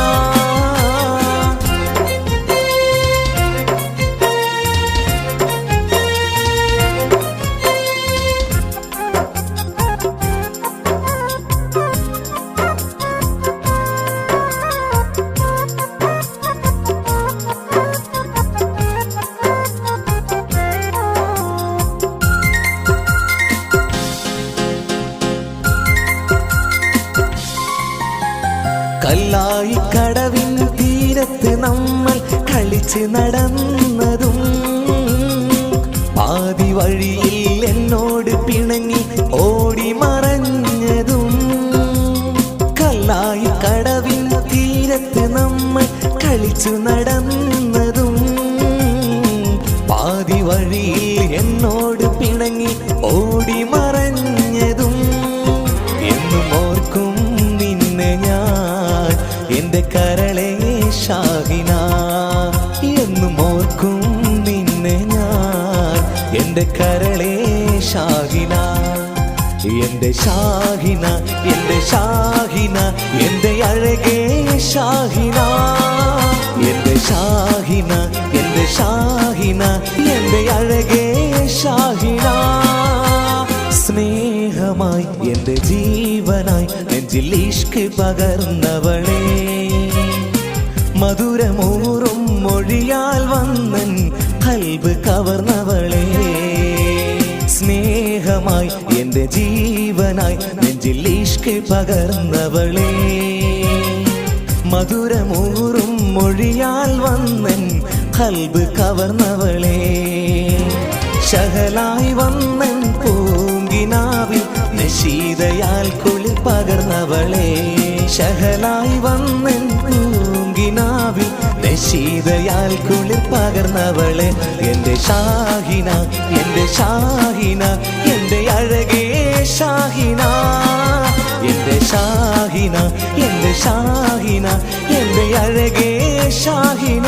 കല്ലായി കടവിൻ തീരത്ത് നമ്മൾ കളിച്ച് നടന്നതും പാതി വഴിയിൽ എന്നോട് പിണങ്ങി ഓടി മറഞ്ഞതും കല്ലായി കടവിൻ തീരത്ത് നമ്മൾ കളിച്ചു നടന്നതും പാതി വഴിയിൽ എന്നോട് പിണങ്ങി ഓടി മറഞ്ഞതും എന്നും ഓർക്കും നിന്നെ ഞാൻ എൻ്റെ കരളേ ഷാഹിന എന്നും ഓർക്കും നിന്നെ ഞാൻ എൻ്റെ കരളേ ഷാഹിന എൻ്റെ ഷാഹിന എൻ്റെ ഷാഹിന എൻ്റെ അഴകേ ഷാഹിന എൻ്റെ ഷാഹിന എൻ്റെ ഷാഹിന എൻ്റെ അഴകേ ഷാഹിന സ്നേഹമായി എൻ്റെ ജീവനായി നെഞ്ചിൽ ഇഷ്ക് പകർന്നവളെ മധുരമൂറും മൊഴിയാൽ വന്നൻ ഖൽബ് കവർന്നവളെ സ്നേഹമായി എൻ്റെ ജീവനായി നെഞ്ചിൽ ഇഷ്ക് പകർന്നവളെ മധുരമൂറും മൊഴിയാൽ വന്നൻ ഖൽബ് കവർന്നവളെ ശഹലായി വന്നൻ പൂങ്കിനാവിൽ നശീതയാൽ കുളിർ പകർന്നവളെ ശഹലായി വന്നൻ പൂങ്കിനാവിൽ നശീതയാൽ കുളിർ പകർന്നവളെ എൻ്റെ ഷാഹിന എൻ്റെ ഷാഹിന എൻ്റെ അഴകേ ഷാഹിന എൻ്റെ ഷാഹിന എൻ്റെ ഷാഹിന എൻ്റെ അഴകേ ഷാഹിന